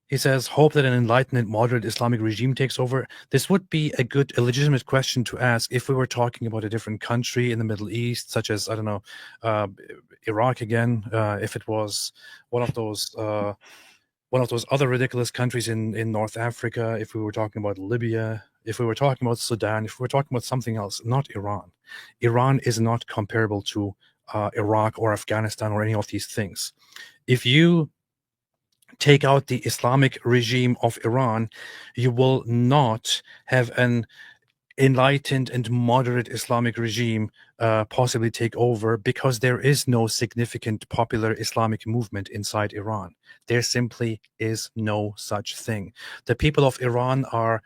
he says, hope that an enlightened and moderate Islamic regime takes over. This would be a legitimate question to ask if we were talking about a different country in the Middle East, such as, I don't know, Iraq again, if it was one of those other ridiculous countries in North Africa, if we were talking about Libya, if we were talking about Sudan, if we were talking about something else, not Iran. Iran is not comparable to Iraq or Afghanistan or any of these things. If you take out the Islamic regime of Iran, you will not have an enlightened and moderate Islamic regime possibly take over, because there is no significant popular Islamic movement inside Iran. There simply is no such thing. The people of Iran are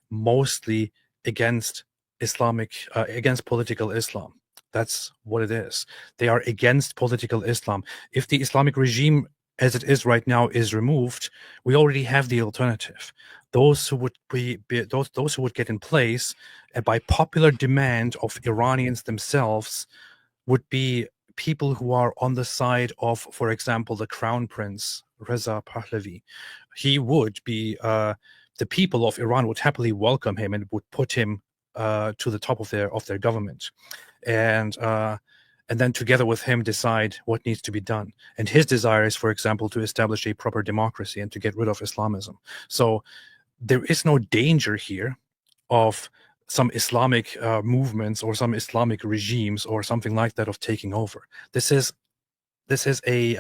mostly against against political Islam. That's what it is. They are against political Islam. If the Islamic regime as it is right now is removed, we already have the alternative. Those who would those who would get in place by popular demand of Iranians themselves would be people who are on the side of, for example, the Crown Prince Reza Pahlavi. He would be the people of Iran would happily welcome him and would put him to the top of their government, and then together with him decide what needs to be done. And his desire is, for example, to establish a proper democracy and to get rid of Islamism. So there is no danger here of some Islamic movements or some Islamic regimes or something like that of taking over. This is a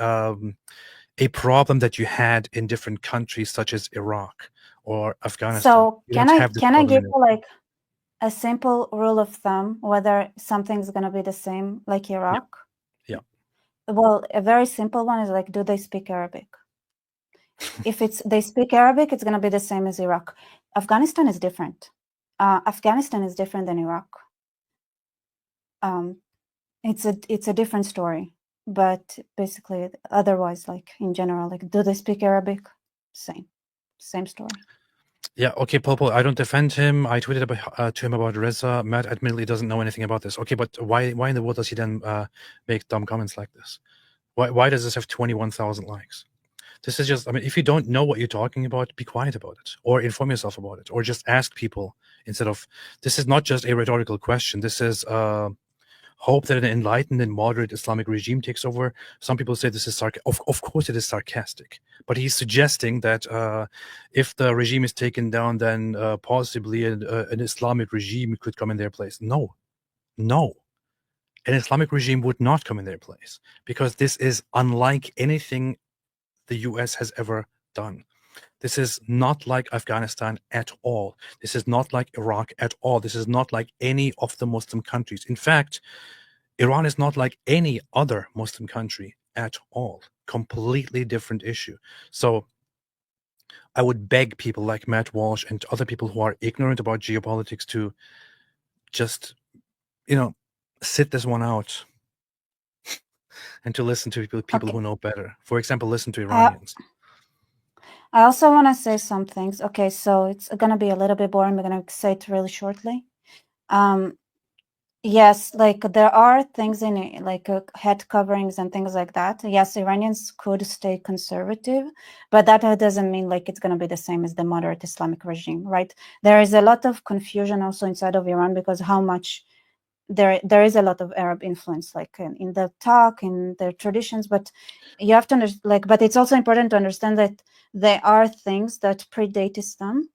problem that you had in different countries such as Iraq or Afghanistan. So can I give you like a simple rule of thumb whether something's going to be the same like Iraq? Yeah. Well, a very simple one is like, do they speak Arabic? If they speak Arabic, it's going to be the same as Iraq. Afghanistan is different. Afghanistan is different than Iraq. It's a different story, but basically otherwise, like in general, like, do they speak Arabic? Same story. Yeah, okay, Paul, I don't defend him. I tweeted to him about Reza. Matt admittedly doesn't know anything about this. Okay, but why in the world does he then make dumb comments like this? Why does this have 21,000 likes? This is just, I mean, if you don't know what you're talking about, be quiet about it, or inform yourself about it, or just ask people instead of, this is not just a rhetorical question. This is hope that an enlightened and moderate Islamic regime takes over. Some people say this is of course it is sarcastic, but he's suggesting that if the regime is taken down, then possibly an Islamic regime could come in their place. No, an Islamic regime would not come in their place, because this is unlike anything the US has ever done. This is not like Afghanistan at all. This is not like Iraq at all. This is not like any of the Muslim countries. In fact, Iran is not like any other Muslim country at all. Completely different issue. So I would beg people like Matt Walsh and other people who are ignorant about geopolitics to just, sit this one out and to listen to people who know better. For example, listen to Iranians. I also want to say some things. Okay, so it's going to be a little bit boring. We're going to say it really shortly. Yes, like there are things in it, like head coverings and things like that. Yes, Iranians could stay conservative, but that doesn't mean like it's going to be the same as the moderate Islamic regime, right? There is a lot of confusion also inside of Iran, because how much there is a lot of Arab influence, like in the talk, in their traditions, but you have to understand, but it's also important to understand that there are things that predate Islam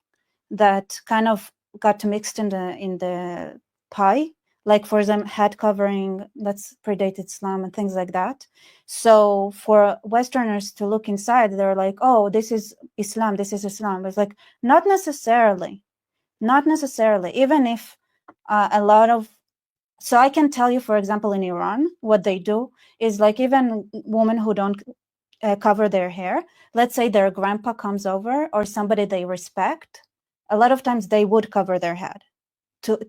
that kind of got mixed in the pie, like for example, head covering that's predated Islam and things like that. So for Westerners to look inside, they're like, oh, this is Islam, this is Islam. It's like, not necessarily, even if a lot of, so I can tell you, for example, in Iran, what they do is like, even women who don't cover their hair, let's say their grandpa comes over or somebody they respect, a lot of times they would cover their head.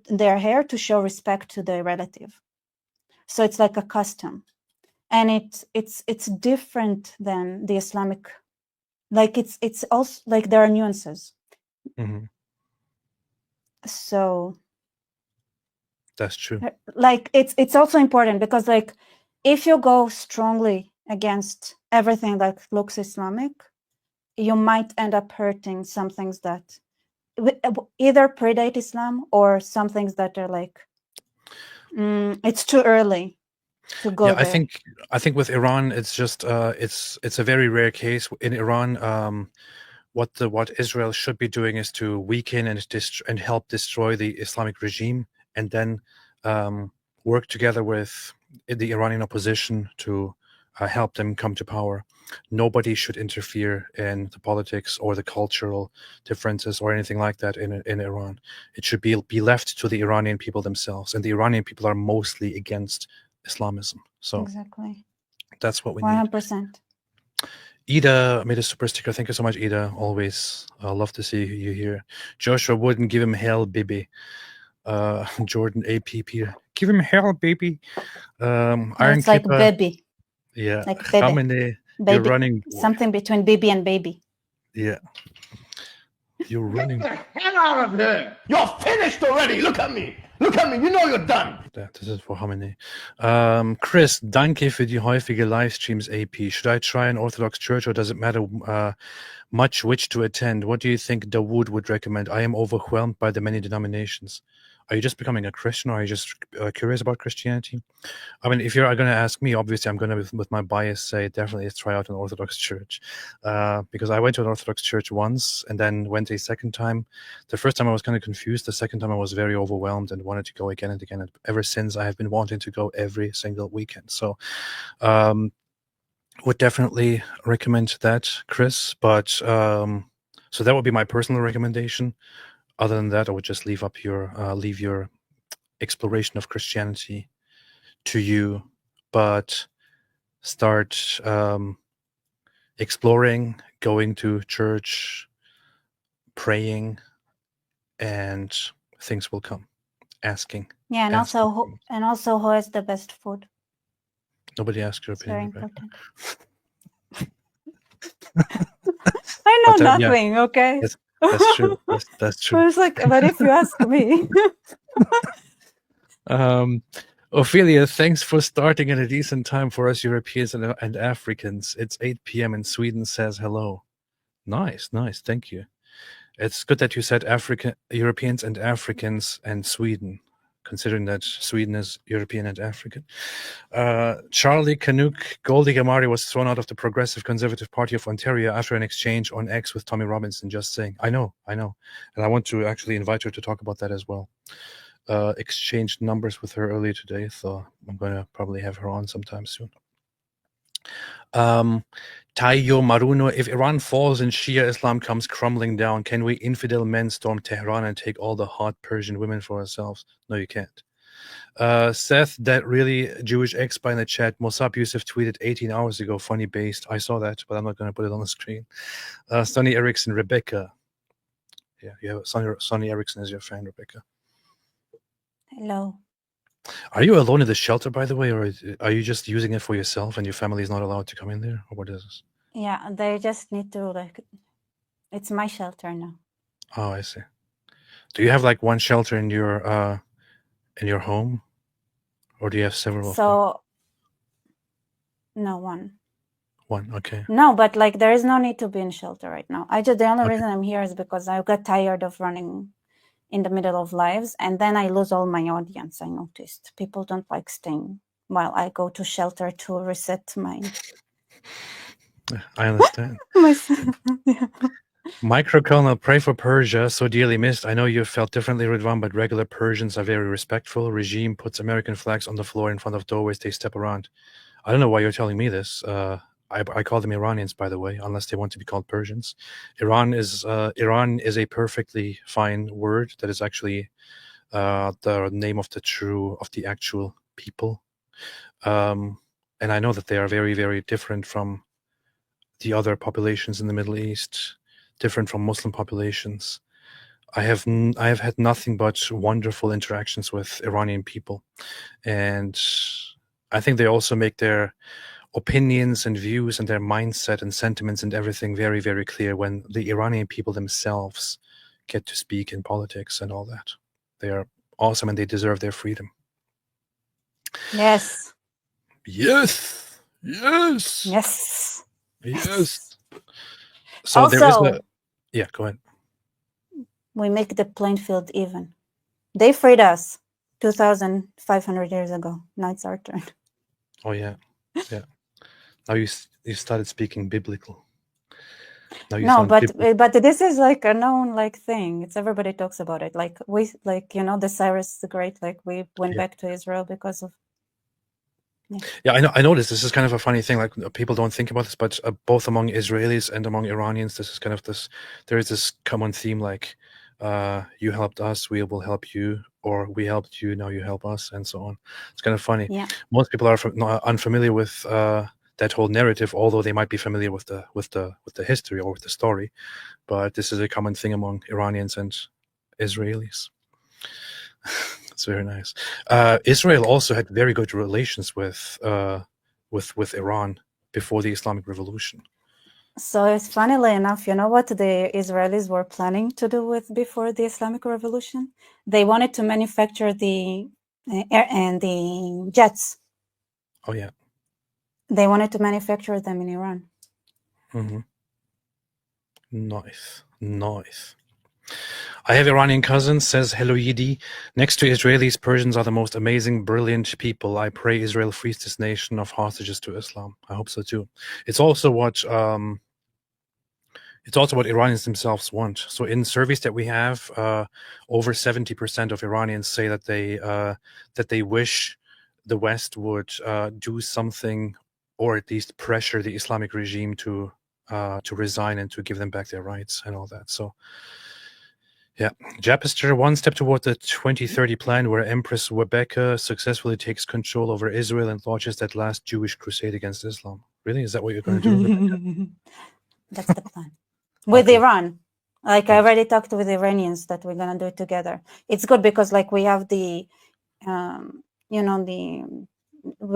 their hair to show respect to the relative. So it's like a custom, and it's different than the Islamic. Like it's also like there are nuances. Mhm. So That's true. like it's also important because like if you go strongly against everything that looks Islamic, you might end up hurting some things that either predate Islam or some things that are like it's too early to go Yeah, there. I think with Iran, it's just it's a very rare case in Iran. What Israel should be doing is to weaken and help destroy the Islamic regime, and then work together with the Iranian opposition to help them come to power. Nobody should interfere in the politics or the cultural differences or anything like that in Iran. It should be left to the Iranian people themselves, and the Iranian people are mostly against Islamism. So Exactly. that's what we need. 100%. Ida made a super sticker. Thank you so much, Ida. Always love to see you here. Joshua wouldn't give him hell, baby. Jordan AP Peter, give him hell, baby. Iron It's like Kipper, baby. yeah. Like baby. Khamene, you're Baby. running. Something between baby and baby. Yeah. You're running. Get the hell out of here! You're finished already! Look at me! Look at me! You know you're done! Yeah, this is for Khamenei. Chris, danke für die häufige Livestreams, AP. Should I try an Orthodox church or does it matter much which to attend? What do you think Dawood would recommend? I am overwhelmed by the many denominations. Are you just becoming a Christian, or are you just curious about Christianity? I mean, if you're going to ask me, obviously I'm going to, with my bias, say definitely try out an Orthodox church. Because I went to an Orthodox church once and then went a second time. The first time I was kind of confused. The second time I was very overwhelmed and wanted to go again and again. And ever since, I have been wanting to go every single weekend. So would definitely recommend that, Chris. But so that would be my personal recommendation. Other than that, I would just leave your exploration of Christianity to you, but start exploring, going to church, praying, and things will come. Asking. Yeah, and also who has the best food? Nobody asked your It's very opinion. important. I know But, nothing. yeah. Okay. That's true. That's true. I was like, but if you ask me. Ophelia, thanks for starting at a decent time for us Europeans and Africans. It's 8 p.m. and Sweden says hello. Nice. Thank you. It's good that you said Europeans and Africans and Sweden, considering that Sweden is European and African. Charlie Canuck, Goldie Gamari was thrown out of the Progressive Conservative Party of Ontario after an exchange on X with Tommy Robinson. Just saying. I know. And I want to actually invite her to talk about that as well. Exchanged numbers with her earlier today, so I'm going to probably have her on sometime soon. Tayo Maruno, if Iran falls and Shia Islam comes crumbling down, can we infidel men storm Tehran and take all the hot Persian women for ourselves? No, you can't. Seth, that really Jewish expa in the chat, Mossab Youssef tweeted 18 hours ago, funny based. I saw that, but I'm not going to put it on the screen. Sonny Erickson, Rebecca. Yeah, you have Sonny Erickson as your fan, Rebecca. Hello. Are you alone in the shelter, by the way, or are you just using it for yourself and your family is not allowed to come in there? Or what is this? Yeah, they just need to it's my shelter now. Oh, I see. Do you have like one shelter in your home, or do you have several? So, no, one. One, okay. No, but like there is no need to be in shelter right now. The only reason I'm here is because I got tired of running in the middle of lives, and then I lose all my audience. I noticed people don't like staying while I go to shelter to reset my. I understand. Yeah. Microcolonel, pray for Persia, so dearly missed. I know you felt differently, Ridwan, but regular Persians are very respectful. Regime puts American flags on the floor in front of doorways. They step around. I don't know why you're telling me this. I call them Iranians, by the way, unless they want to be called Persians. Iran is a perfectly fine word that is actually the name of the actual people. And I know that they are very, very different from the other populations in the Middle East, different from Muslim populations. I have had nothing but wonderful interactions with Iranian people, and I think they also make their opinions and views and their mindset and sentiments and everything very, very clear when the Iranian people themselves get to speak in politics and all that. They are awesome and they deserve their freedom. Yes. Yes. Yes. Yes. Yes. So Also, there is a... Yeah, go ahead. We make the playing field even. They freed us 2,500 years ago. Now it's our turn. Oh, yeah. Yeah. Now you started speaking biblical. Now you No, sound biblical. but this is like a known like thing. It's everybody talks about it. Like we the Cyrus the Great. Like we went back to Israel because of. Yeah, I know this. This is kind of a funny thing. Like people don't think about this, but both among Israelis and among Iranians, this is kind of this. There is this common theme, like, you helped us, we will help you, or we helped you, now you help us, and so on. It's kind of funny. Yeah. Most people are unfamiliar with that whole narrative, although they might be familiar with the history or with the story. But this is a common thing among Iranians and Israelis. It's very nice. Israel also had very good relations with Iran before the Islamic Revolution. So it's funnily enough, you know what the Israelis were planning to do before the Islamic Revolution? They wanted to manufacture the air and the jets. Oh yeah. They wanted to manufacture them in Iran. Mm-hmm. Nice. I have Iranian cousins, says Hello Yidi. Next to Israelis, Persians are the most amazing, brilliant people. I pray Israel frees this nation of hostages to Islam. I hope so too. It's also what Iranians themselves want. So in surveys that we have, over 70% of Iranians say that they wish the West would do something, or at least pressure the Islamic regime to resign and to give them back their rights and all that. So. Yeah, Japister, one step toward the 2030 plan where Empress Rebecca successfully takes control over Israel and launches that last Jewish crusade against Islam. Really? Is that what you're going to do, Rebecca? That's the plan. With Iran. Like I already talked with the Iranians that we're going to do it together. It's good because like we have we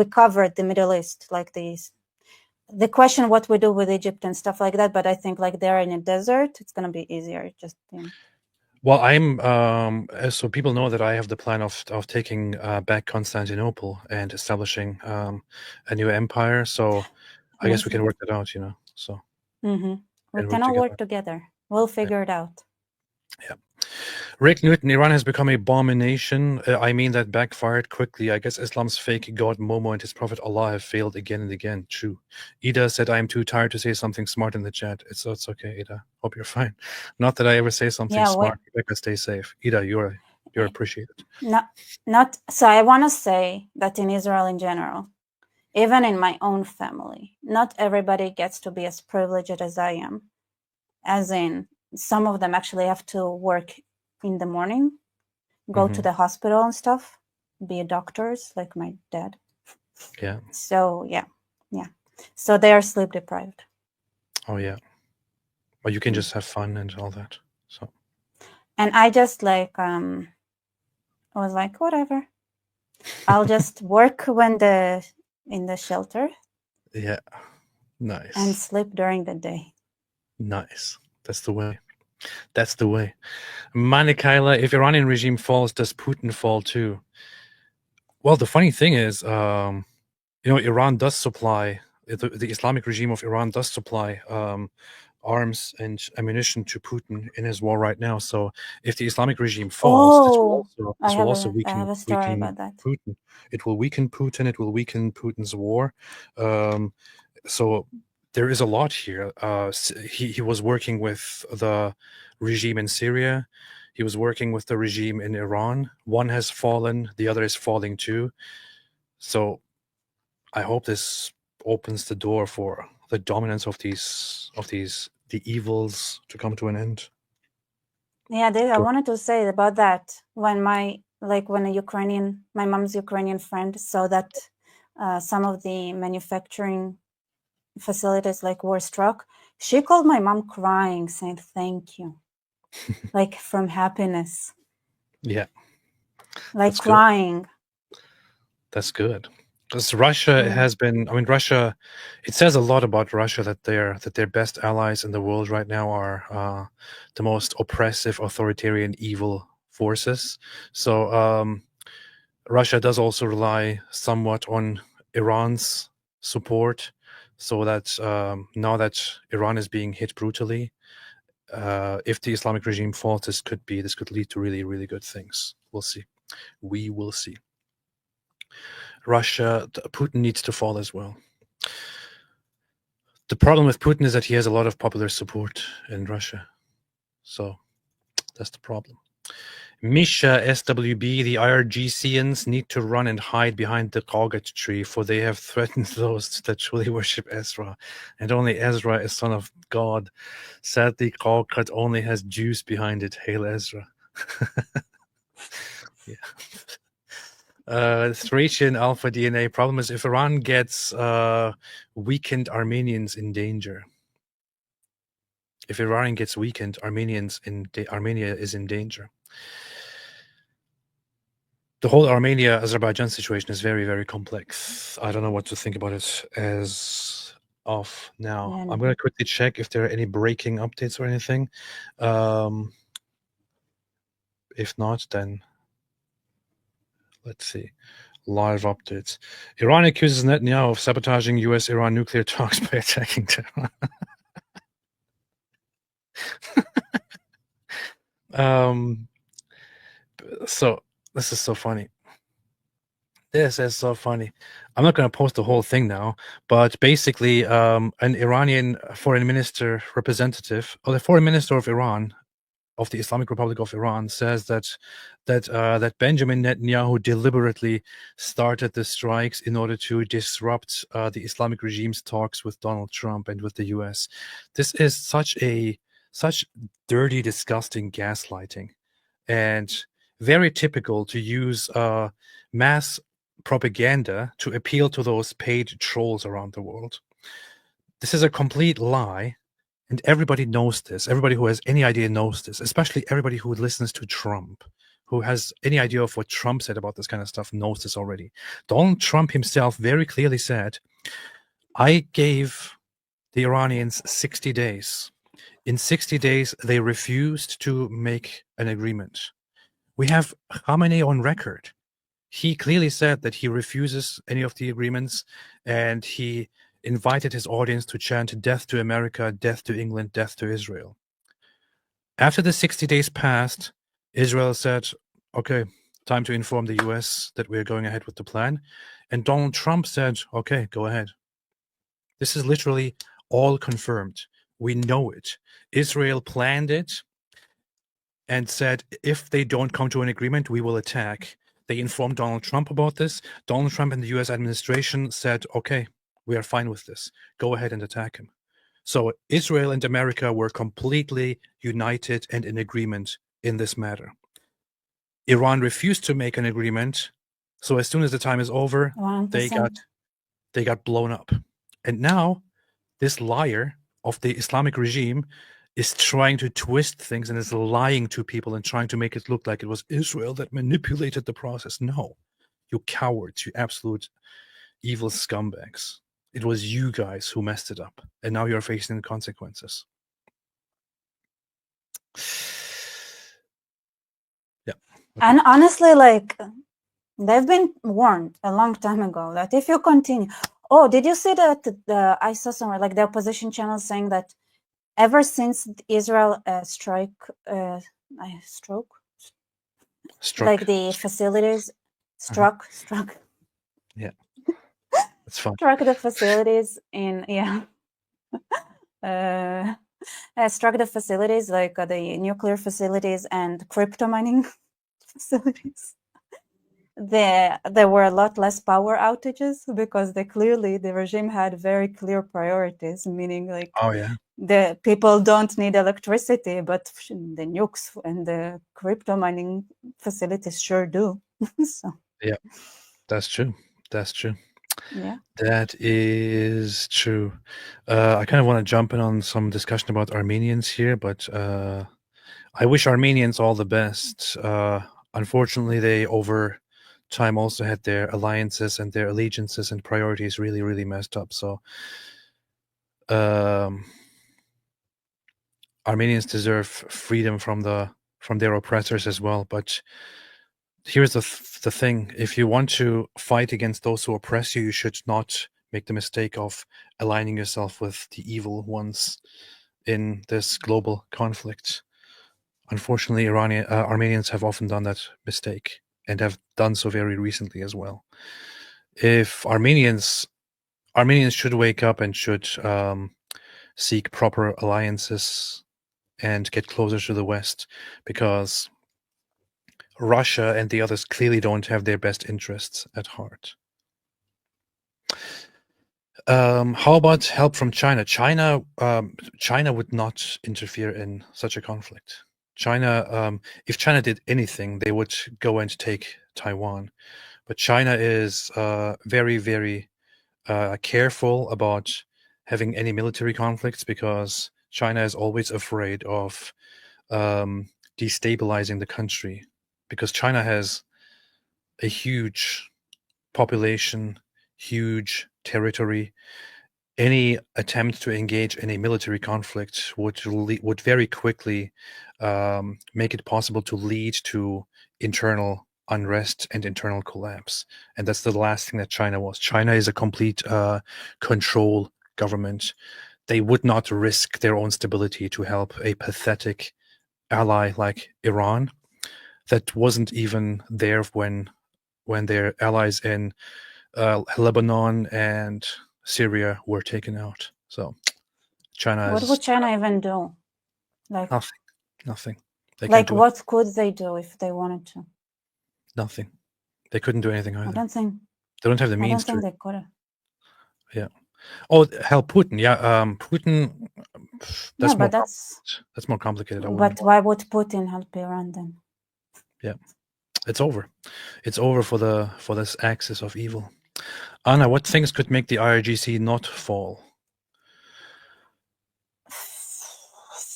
covered the Middle East, like the question what we do with Egypt and stuff like that. But I think like they're in a desert, it's going to be easier. Just, Well, I'm so people know that I have the plan of taking back Constantinople and establishing a new empire. So I guess we can work that out, So we cannot work together. We'll figure it out. Yeah. Rick Newton, Iran has become a abomination. I mean, that backfired quickly. I guess Islam's fake god Momo and his prophet Allah have failed again and again. True. Ida said, I am too tired to say something smart in the chat. It's okay, Ida. Hope you're fine. Not that I ever say something smart. Rebecca, stay safe. Ida, you're appreciated. Not so I want to say that in Israel in general, even in my own family, not everybody gets to be as privileged as I am. As in, some of them actually have to work in the morning, go to the hospital and stuff, be doctors like my dad. Yeah. So yeah. So they are sleep deprived. Oh yeah. But you can just have fun and all that. So. And I just I was like, whatever. I'll just work in the shelter. Yeah. Nice. And sleep during the day. Nice. That's the way. That's the way. Manikaila, if Iranian regime falls, does Putin fall too? Well, the funny thing is, Iran does supply, the Islamic regime of Iran does supply arms and ammunition to Putin in his war right now. So if the Islamic regime falls, this will also weaken Putin. It will weaken Putin. It will weaken Putin's war. So there is a lot here. He was working with the regime in Syria. He was working with the regime in Iran. One has fallen, the other is falling too. So I hope this opens the door for the dominance of the evils to come to an end. Yeah, I wanted to say about that when my mom's Ukrainian friend saw that some of the manufacturing facilities were struck, she called my mom crying, saying thank you. like from happiness. Yeah. Like That's crying. That's good. Because Russia has been, I mean, Russia, it says a lot about Russia that their best allies in the world right now are the most oppressive, authoritarian, evil forces. So Russia does also rely somewhat on Iran's support, so that now that Iran is being hit brutally, if the Islamic regime falls, this could lead to really, really good things. We'll see. We will see. Putin needs to fall as well. The problem with Putin is that he has a lot of popular support in Russia. So that's the problem. Misha SWB, the IRGCians need to run and hide behind the Galgat tree, for they have threatened those that truly worship Ezra. And only Ezra is son of God. Sadly, Galgat only has Jews behind it. Hail Ezra. Yeah. Thracian Alpha DNA. Problem is, if Iran gets weakened, Armenians in danger. If Iran gets weakened, Armenia is in danger. The whole Armenia-Azerbaijan situation is very, very complex. I don't know what to think about it as of now. Yeah, I'm going to quickly check if there are any breaking updates or anything. If not, then let's see. Live updates. Iran accuses Netanyahu of sabotaging US-Iran nuclear talks by attacking Tehran. So this is so funny. This is so funny. I'm not going to post the whole thing now, but basically, an Iranian foreign minister representative, or the foreign minister of Iran, of the Islamic Republic of Iran, says that Benjamin Netanyahu deliberately started the strikes in order to disrupt the Islamic regime's talks with Donald Trump and with the US. This is such dirty, disgusting gaslighting, and very typical to use mass propaganda to appeal to those paid trolls around the world. This is a complete lie. And everybody knows this. Everybody who has any idea knows this, especially everybody who listens to Trump, who has any idea of what Trump said about this kind of stuff, knows this already. Donald Trump himself very clearly said, I gave the Iranians 60 days. In 60 days, they refused to make an agreement. We have Khamenei on record. He clearly said that he refuses any of the agreements, and he invited his audience to chant death to America, death to England, death to Israel. After the 60 days passed, Israel said, okay, time to inform the US that we're going ahead with the plan. And Donald Trump said, okay, go ahead. This is literally all confirmed. We know it. Israel planned it and said, if they don't come to an agreement, we will attack. They informed Donald Trump about this. Donald Trump and the US administration said, okay, we are fine with this. Go ahead and attack him. So Israel and America were completely united and in agreement in this matter. Iran refused to make an agreement. So as soon as the time is over, 100%. they got blown up. And now this liar of the Islamic regime is trying to twist things and is lying to people and trying to make it look like it was Israel that manipulated the process. No, you cowards, you absolute evil scumbags. It was you guys who messed it up, and now you're facing the consequences. Yeah. Okay. And honestly, like, they've been warned a long time ago that if you continue... Oh, did you see that I saw somewhere, like, the opposition channel saying that ever since Israel struck like the facilities, struck. Yeah. It's fun. Struck the facilities in, struck the facilities, like the nuclear facilities and crypto mining facilities. There were a lot less power outages because the regime had very clear priorities, meaning like, oh yeah, the people don't need electricity, but the nukes and the crypto mining facilities sure do. So yeah, that's true. Yeah, that is true. I kind of want to jump in on some discussion about Armenians here, but I wish Armenians all the best. Unfortunately, they over time also had their alliances and their allegiances and priorities really, really messed up. So Armenians deserve freedom from their oppressors as well. But here's the thing: if you want to fight against those who oppress you, you should not make the mistake of aligning yourself with the evil ones in this global conflict. Unfortunately, Armenians have often done that mistake and have done so very recently as well. If Armenians should wake up and should seek proper alliances and get closer to the West, because Russia and the others clearly don't have their best interests at heart. How about help from China? China would not interfere in such a conflict. China, if China did anything, they would go and take Taiwan. But China is very, very careful about having any military conflicts, because China is always afraid of destabilizing the country, because China has a huge population, huge territory. Any attempt to engage in a military conflict would very quickly make it possible to lead to internal unrest and internal collapse. And that's the last thing that China was. China is a complete control government. They would not risk their own stability to help a pathetic ally like Iran that wasn't even there when their allies in Lebanon and Syria were taken out. So China What would China even do? Like nothing. What could they do if they wanted to? Nothing. They couldn't do anything either. I don't think they don't have the means to. I don't think they could. Yeah. Oh, hell, Putin. Yeah, Putin. That's more complicated. But why would Putin help Iran then? Yeah, it's over. It's over for this axis of evil. Anna, what things could make the IRGC not fall?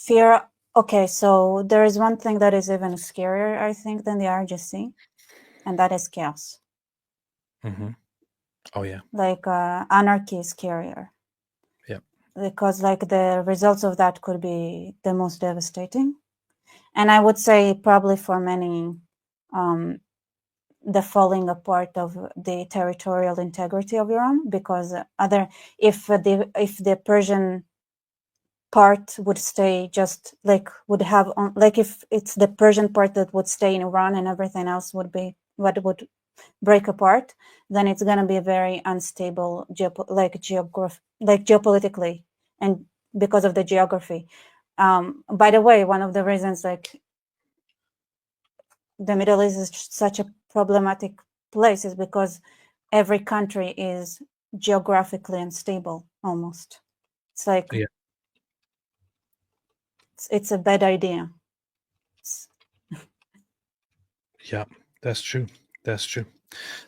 Fear. Okay, so there is one thing that is even scarier, I think, than the IRGC, and that is chaos. Mm-hmm. Oh yeah. Like anarchy is scarier. Yeah. Because like the results of that could be the most devastating, and I would say probably for many, the falling apart of the territorial integrity of Iran, because if the Persian part would stay just like if it's the Persian part that would stay in Iran and everything else would be what would break apart, then it's going to be very unstable geopolitically, and because of the geography. By the way, one of the reasons like the Middle East is such a problematic place is because every country is geographically unstable almost. It's like it's a bad idea. Yeah, that's true. That's true.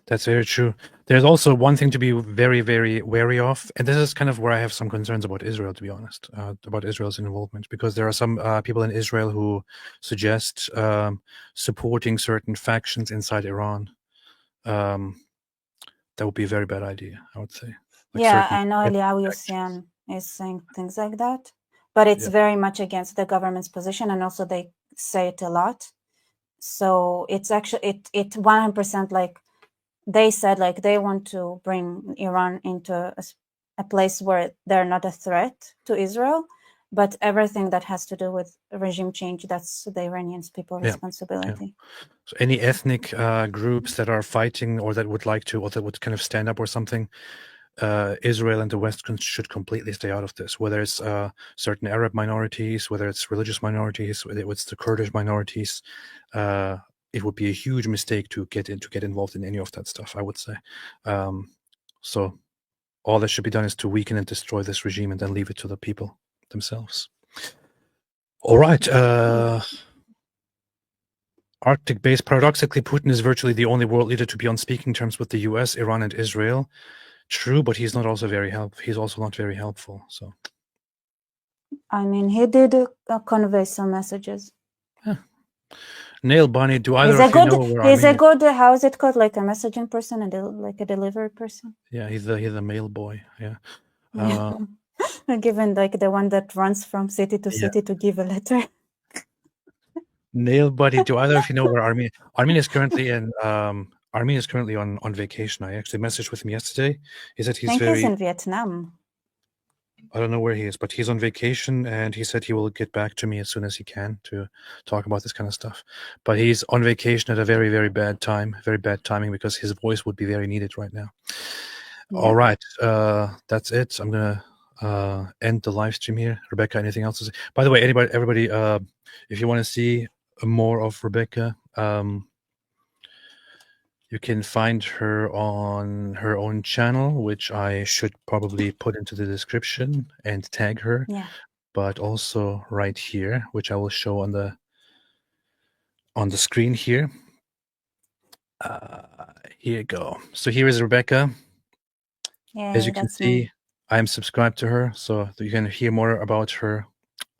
That's very true. There's also one thing to be very, very wary of, and this is kind of where I have some concerns about Israel, to be honest, about Israel's involvement, because there are some people in Israel who suggest supporting certain factions inside Iran. That would be a very bad idea, I would say. I know Eliyahu Yossian is saying things like that, but it's very much against the government's position, and also they say it a lot. So it's actually it 100% like they said, like they want to bring Iran into a place where they're not a threat to Israel, but everything that has to do with regime change, that's the Iranian people's responsibility. Yeah. So any ethnic groups that are fighting or that would like to, or that would kind of stand up or something, Israel and the West should completely stay out of this. Whether it's certain Arab minorities, whether it's religious minorities, whether it's the Kurdish minorities, it would be a huge mistake to get involved in any of that stuff, I would say. So all that should be done is to weaken and destroy this regime and then leave it to the people themselves. All right. Arctic base. Paradoxically, Putin is virtually the only world leader to be on speaking terms with the US, Iran, and Israel. True, but he's not also very He's also not very helpful. So, I mean, he did convey some messages. Nail Bunny, do either He's a of you good. know where He's a Armenia? good. How is it called? Like a messaging person and like a delivery person. Yeah, he's a mail boy. Yeah. Given like the one that runs from city to Yeah. city to give a letter. Nail Buddy, do either of you know where Armenia? Armenia is currently in. Armenia is currently on vacation. I actually messaged with him yesterday. He said he's I think very. he's in Vietnam. I don't know where he is, but he's on vacation, and he said he will get back to me as soon as he can to talk about this kind of stuff. But he's on vacation at a very, very bad time, very bad timing, because his voice would be very needed right now. Yeah. All right, that's it. I'm gonna end the live stream here. Rebecca, anything else to say? By the way, everybody, if you want to see more of Rebecca, you can find her on her own channel, which I should probably put into the description and tag her. Yeah. But also right here, which I will show on the screen here. Here you go. So here is Rebecca. Yeah, As you can that's see, me. I am subscribed to her, so you can hear more about her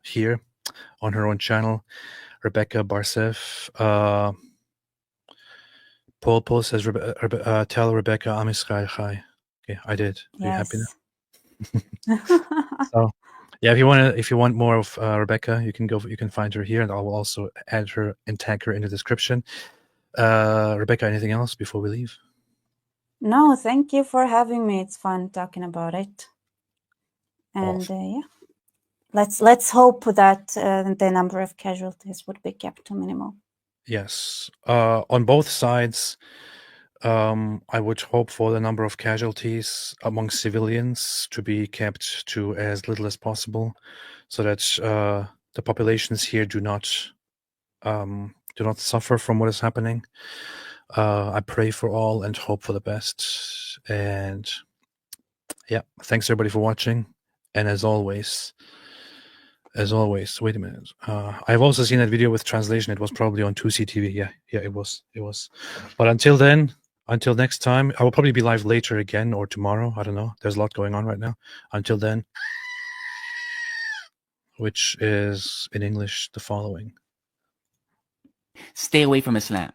here on her own channel. Rebecca Barsev. Paul says, tell Rebecca I'm Israel Chai. Okay, I did. Are you happy now? So, yeah, if you want more of Rebecca, you can find her here, and I will also add her and tag her in the description. Rebecca, anything else before we leave? No, thank you for having me. It's fun talking about it. And Awesome. yeah, let's hope that the number of casualties would be kept to minimal. Yes, on both sides, I would hope for the number of casualties among civilians to be kept to as little as possible, so that the populations here do not suffer from what is happening. I pray for all and hope for the best. And yeah, thanks everybody for watching. And as always, wait a minute. I've also seen that video with translation. It was probably on 2CTV. Yeah, it was. But until then, until next time, I will probably be live later again or tomorrow. I don't know. There's a lot going on right now. Until then, which is in English the following. Stay away from Islam.